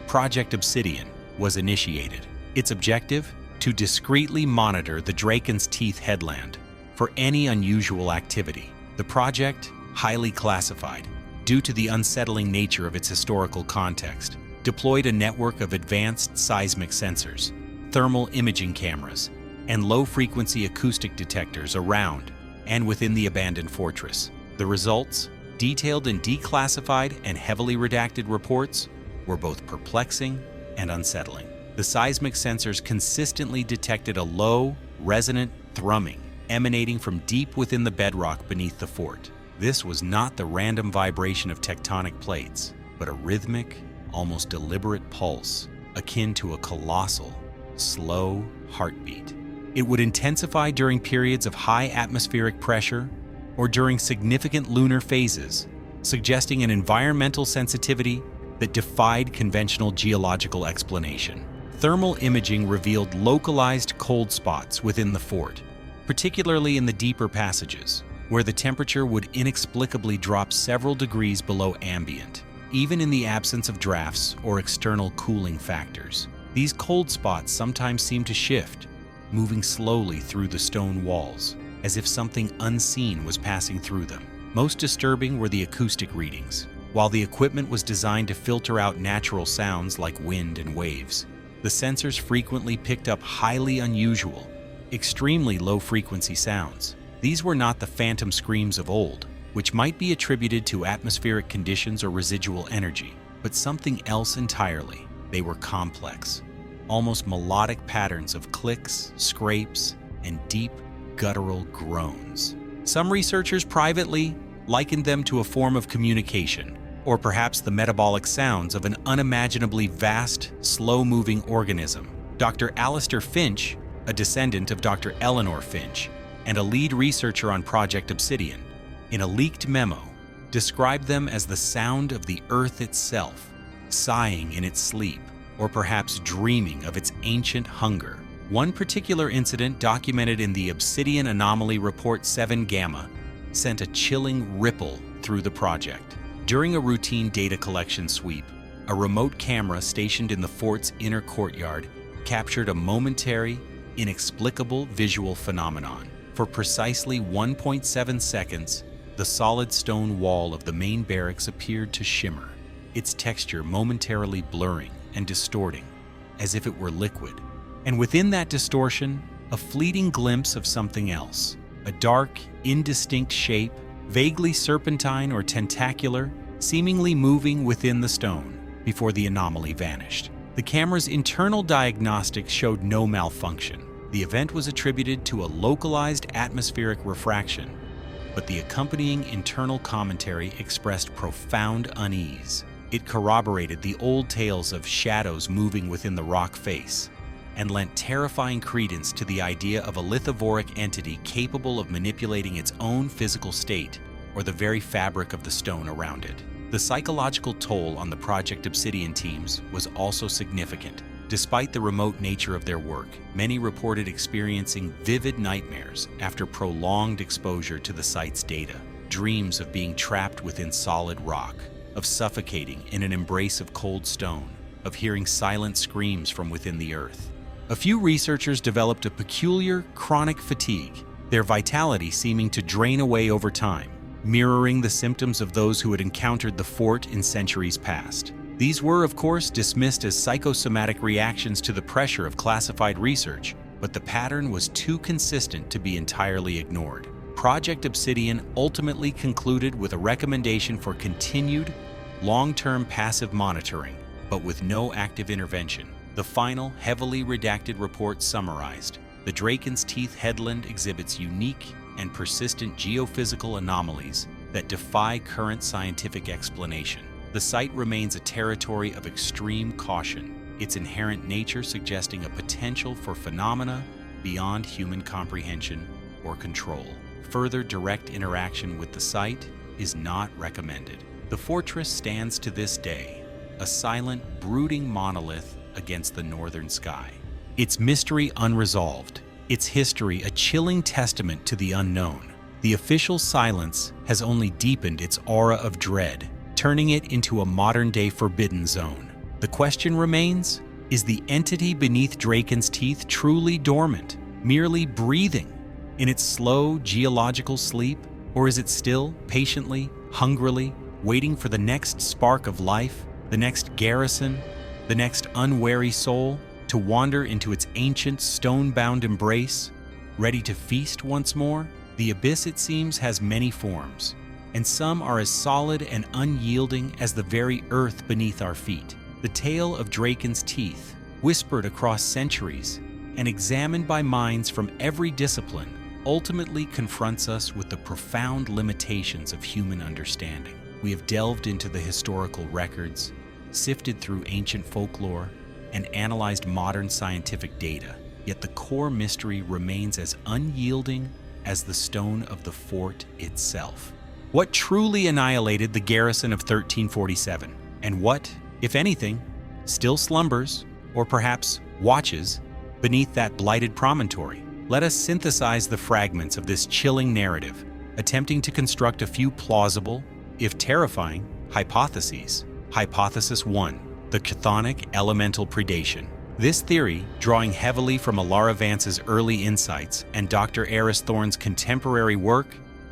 Speaker 1: Project Obsidian, was initiated. Its objective? To discreetly monitor the Dracon's Teeth headland for any unusual activity. The project, highly classified, due to the unsettling nature of its historical context, deployed a network of advanced seismic sensors, thermal imaging cameras, and low-frequency acoustic detectors around and within the abandoned fortress. The results, detailed in declassified and heavily redacted reports, were both perplexing and unsettling. The seismic sensors consistently detected a low, resonant thrumming emanating from deep within the bedrock beneath the fort. This was not the random vibration of tectonic plates, but a rhythmic, almost deliberate pulse, akin to a colossal, slow heartbeat. It would intensify during periods of high atmospheric pressure or during significant lunar phases, suggesting an environmental sensitivity that defied conventional geological explanation. Thermal imaging revealed localized cold spots within the fort, particularly in the deeper passages, where the temperature would inexplicably drop several degrees below ambient, even in the absence of drafts or external cooling factors. These cold spots sometimes seem to shift, moving slowly through the stone walls, as if something unseen was passing through them. Most disturbing were the acoustic readings. While the equipment was designed to filter out natural sounds like wind and waves, the sensors frequently picked up highly unusual, extremely low-frequency sounds. These were not the phantom screams of old, which might be attributed to atmospheric conditions or residual energy, but something else entirely. They were complex, almost melodic patterns of clicks, scrapes, and deep, guttural groans. Some researchers privately likened them to a form of communication, or perhaps the metabolic sounds of an unimaginably vast, slow-moving organism. Dr. Alistair Finch, a descendant of Dr. Eleanor Finch, and a lead researcher on Project Obsidian, in a leaked memo, described them as the sound of the earth itself, sighing in its sleep, or perhaps dreaming of its ancient hunger. One particular incident documented in the Obsidian Anomaly Report 7 Gamma sent a chilling ripple through the project. During a routine data collection sweep, a remote camera stationed in the fort's inner courtyard captured a momentary, inexplicable visual phenomenon. For precisely 1.7 seconds, the solid stone wall of the main barracks appeared to shimmer, its texture momentarily blurring and distorting, as if it were liquid. And within that distortion, a fleeting glimpse of something else, a dark, indistinct shape, vaguely serpentine or tentacular, seemingly moving within the stone, before the anomaly vanished. The camera's internal diagnostics showed no malfunction. The event was attributed to a localized atmospheric refraction, but the accompanying internal commentary expressed profound unease. It corroborated the old tales of shadows moving within the rock face, and lent terrifying credence to the idea of a lithivoric entity capable of manipulating its own physical state or the very fabric of the stone around it. The psychological toll on the Project Obsidian teams was also significant. Despite the remote nature of their work, many reported experiencing vivid nightmares after prolonged exposure to the site's data, dreams of being trapped within solid rock, of suffocating in an embrace of cold stone, of hearing silent screams from within the earth. A few researchers developed a peculiar, chronic fatigue, their vitality seeming to drain away over time, mirroring the symptoms of those who had encountered the fort in centuries past. These were, of course, dismissed as psychosomatic reactions to the pressure of classified research, but the pattern was too consistent to be entirely ignored. Project Obsidian ultimately concluded with a recommendation for continued, long-term passive monitoring, but with no active intervention. The final, heavily redacted report summarized, the Draken's Teeth headland exhibits unique and persistent geophysical anomalies that defy current scientific explanation. The site remains a territory of extreme caution, its inherent nature suggesting a potential for phenomena beyond human comprehension or control. Further direct interaction with the site is not recommended. The fortress stands to this day, a silent, brooding monolith against the northern sky. Its mystery unresolved, its history a chilling testament to the unknown. The official silence has only deepened its aura of dread, turning it into a modern-day forbidden zone. The question remains, is the entity beneath Draken's Teeth truly dormant, merely breathing in its slow geological sleep? Or is it still, patiently, hungrily, waiting for the next spark of life, the next Garrison, the next unwary soul, to wander into its ancient stone-bound embrace, ready to feast once more? The abyss, it seems, has many forms, and some are as solid and unyielding as the very earth beneath our feet. The tale of Draken's Teeth, whispered across centuries and examined by minds from every discipline, ultimately confronts us with the profound limitations of human understanding. We have delved into the historical records, sifted through ancient folklore, and analyzed modern scientific data, yet the core mystery remains as unyielding as the stone of the fort itself. What truly annihilated the garrison of 1347, and what, if anything, still slumbers, or perhaps watches, beneath that blighted promontory? Let us synthesize the fragments of this chilling narrative, attempting to construct a few plausible, if terrifying, hypotheses. Hypothesis 1. The chthonic elemental predation. This theory, drawing heavily from Alara Vance's early insights and Dr. Eris Thorne's contemporary work,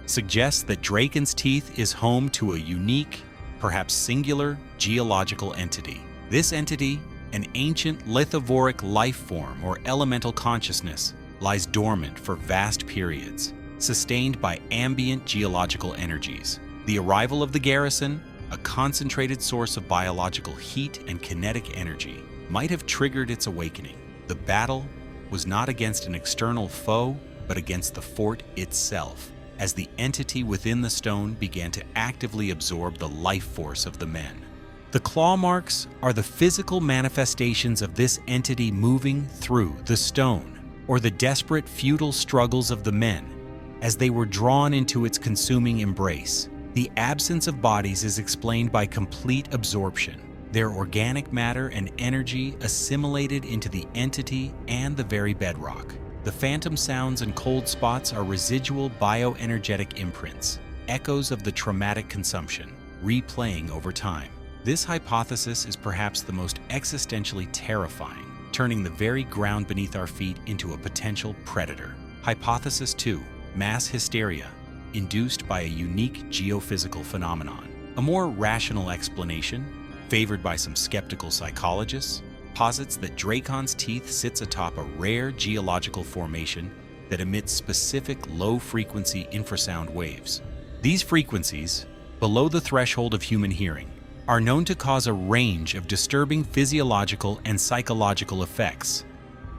Speaker 1: suggests that Draken's Teeth is home to a unique, perhaps singular, geological entity. This entity, an ancient lithivoric life form or elemental consciousness, lies dormant for vast periods, sustained by ambient geological energies. The arrival of the Garrison, a concentrated source of biological heat and kinetic energy, might have triggered its awakening. The battle was not against an external foe, but against the fort itself, as the entity within the stone began to actively absorb the life force of the men. The claw marks are the physical manifestations of this entity moving through the stone, or the desperate futile struggles of the men as they were drawn into its consuming embrace. The absence of bodies is explained by complete absorption, their organic matter and energy assimilated into the entity and the very bedrock. The phantom sounds and cold spots are residual bioenergetic imprints, echoes of the traumatic consumption, replaying over time. This hypothesis is perhaps the most existentially terrifying, turning the very ground beneath our feet into a potential predator. Hypothesis 2. Mass hysteria, induced by a unique geophysical phenomenon. A more rational explanation, favored by some skeptical psychologists, posits that Draken's Teeth sits atop a rare geological formation that emits specific low-frequency infrasound waves. These frequencies, below the threshold of human hearing, are known to cause a range of disturbing physiological and psychological effects,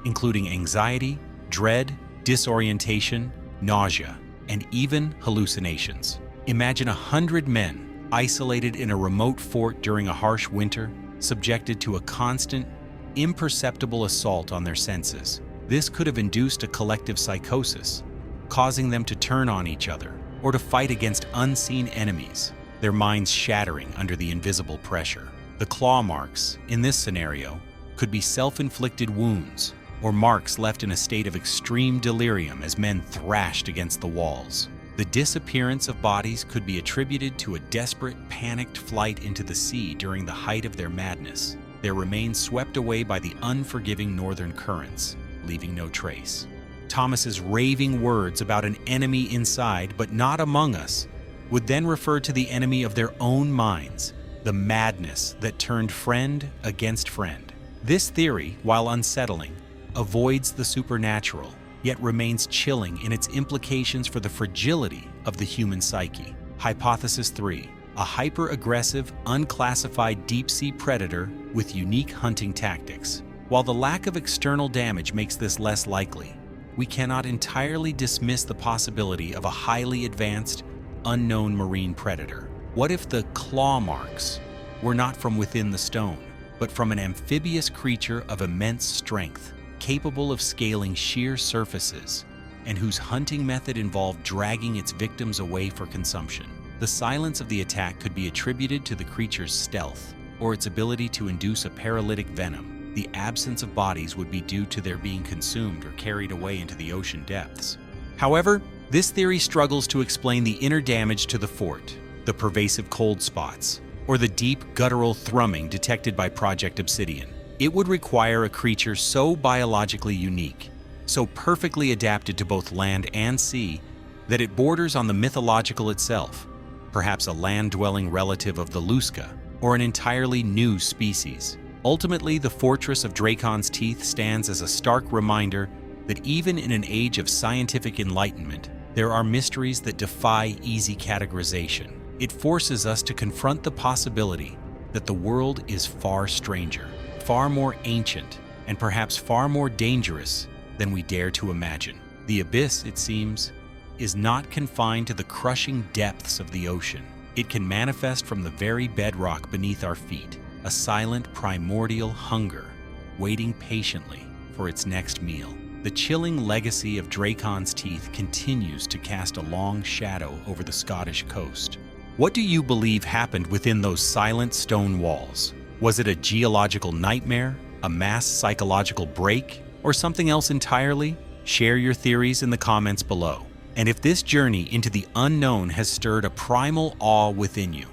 Speaker 1: including anxiety, dread, disorientation, nausea, and even hallucinations. Imagine 100 men isolated in a remote fort during a harsh winter, subjected to a constant, imperceptible assault on their senses. This could have induced a collective psychosis, causing them to turn on each other or to fight against unseen enemies, their minds shattering under the invisible pressure. The claw marks, in this scenario, could be self-inflicted wounds or marks left in a state of extreme delirium as men thrashed against the walls. The disappearance of bodies could be attributed to a desperate, panicked flight into the sea during the height of their madness, their remains swept away by the unforgiving northern currents, leaving no trace. Thomas's raving words about an enemy inside but not among us would then refer to the enemy of their own minds, the madness that turned friend against friend. This theory, while unsettling, avoids the supernatural, yet remains chilling in its implications for the fragility of the human psyche. Hypothesis 3. A hyper-aggressive, unclassified deep-sea predator with unique hunting tactics. While the lack of external damage makes this less likely, we cannot entirely dismiss the possibility of a highly advanced, unknown marine predator. What if the claw marks were not from within the stone, but from an amphibious creature of immense strength, capable of scaling sheer surfaces, and whose hunting method involved dragging its victims away for consumption? The silence of the attack could be attributed to the creature's stealth, or its ability to induce a paralytic venom. The absence of bodies would be due to their being consumed or carried away into the ocean depths. However, this theory struggles to explain the inner damage to the fort, the pervasive cold spots, or the deep guttural thrumming detected by Project Obsidian. It would require a creature so biologically unique, so perfectly adapted to both land and sea, that it borders on the mythological itself, perhaps a land-dwelling relative of the Lusca, or an entirely new species. Ultimately, the fortress of Draken's Teeth stands as a stark reminder that even in an age of scientific enlightenment, there are mysteries that defy easy categorization. It forces us to confront the possibility that the world is far stranger, far more ancient, and perhaps far more dangerous than we dare to imagine. The abyss, it seems, is not confined to the crushing depths of the ocean. It can manifest from the very bedrock beneath our feet, a silent primordial hunger, waiting patiently for its next meal. The chilling legacy of Draken's Teeth continues to cast a long shadow over the Scottish coast. What do you believe happened within those silent stone walls? Was it a geological nightmare, a mass psychological break, or something else entirely? Share your theories in the comments below. And if this journey into the unknown has stirred a primal awe within you,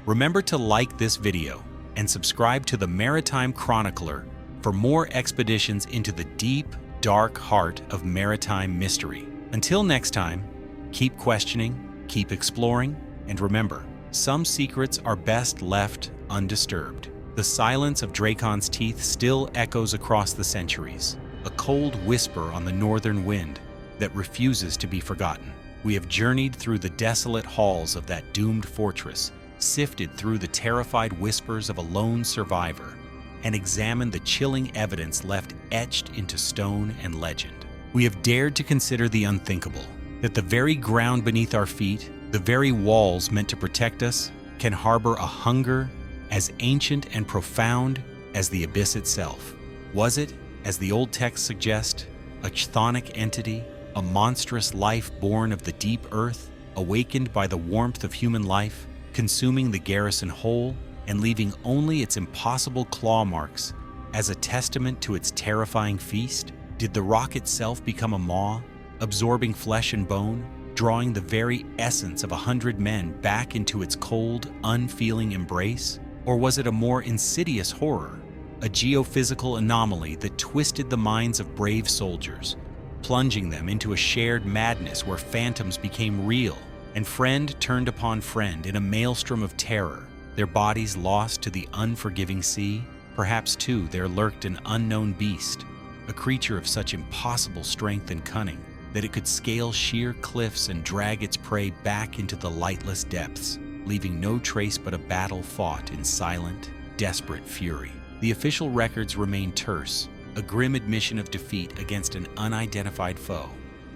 Speaker 1: remember to like this video and subscribe to the Maritime Chronicler for more expeditions into the deep, dark heart of maritime mystery. Until next time, keep questioning, keep exploring, and remember, some secrets are best left undisturbed. The silence of Dracon's teeth still echoes across the centuries, a cold whisper on the northern wind that refuses to be forgotten. We have journeyed through the desolate halls of that doomed fortress, sifted through the terrified whispers of a lone survivor, and examined the chilling evidence left etched into stone and legend. We have dared to consider the unthinkable, that the very ground beneath our feet, the very walls meant to protect us, can harbor a hunger as ancient and profound as the abyss itself. Was it, as the old texts suggest, a chthonic entity, a monstrous life born of the deep earth, awakened by the warmth of human life, consuming the Garrison whole and leaving only its impossible claw marks as a testament to its terrifying feast? Did the rock itself become a maw, absorbing flesh and bone, drawing the very essence of 100 men back into its cold, unfeeling embrace? Or was it a more insidious horror, a geophysical anomaly that twisted the minds of brave soldiers, plunging them into a shared madness where phantoms became real and friend turned upon friend in a maelstrom of terror, their bodies lost to the unforgiving sea? Perhaps, too, there lurked an unknown beast, a creature of such impossible strength and cunning that it could scale sheer cliffs and drag its prey back into the lightless depths, leaving no trace but a battle fought in silent, desperate fury. The official records remain terse, a grim admission of defeat against an unidentified foe.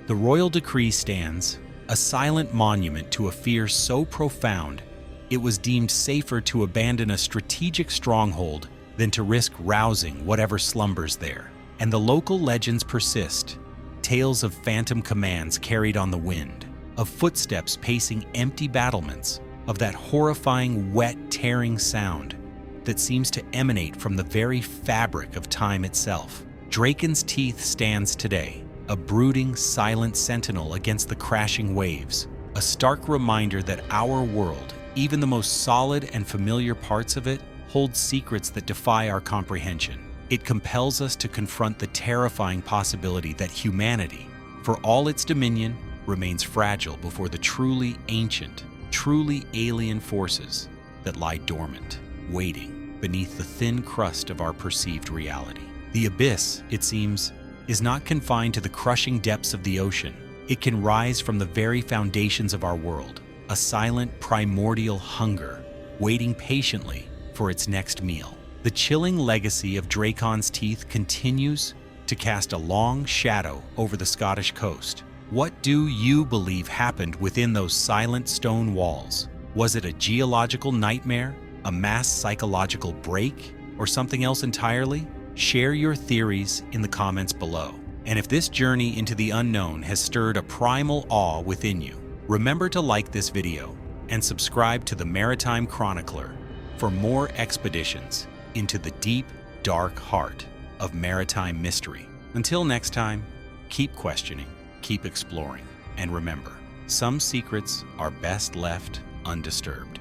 Speaker 1: The royal decree stands, a silent monument to a fear so profound it was deemed safer to abandon a strategic stronghold than to risk rousing whatever slumbers there. And the local legends persist, tales of phantom commands carried on the wind, of footsteps pacing empty battlements, of that horrifying, wet, tearing sound that seems to emanate from the very fabric of time itself. Dracon's Teeth stands today, a brooding, silent sentinel against the crashing waves, a stark reminder that our world, even the most solid and familiar parts of it, holds secrets that defy our comprehension. It compels us to confront the terrifying possibility that humanity, for all its dominion, remains fragile before the truly ancient, truly alien forces that lie dormant, waiting beneath the thin crust of our perceived reality. The abyss, it seems, is not confined to the crushing depths of the ocean. It can rise from the very foundations of our world, a silent, primordial hunger, waiting patiently for its next meal. The chilling legacy of Dracon's Teeth continues to cast a long shadow over the Scottish coast. What do you believe happened within those silent stone walls? Was it a geological nightmare, a mass psychological break, or something else entirely? Share your theories in the comments below. And if this journey into the unknown has stirred a primal awe within you, remember to like this video and subscribe to the Maritime Chronicler for more expeditions into the deep, dark heart of maritime mystery. Until next time, keep questioning, keep exploring, and remember, some secrets are best left undisturbed.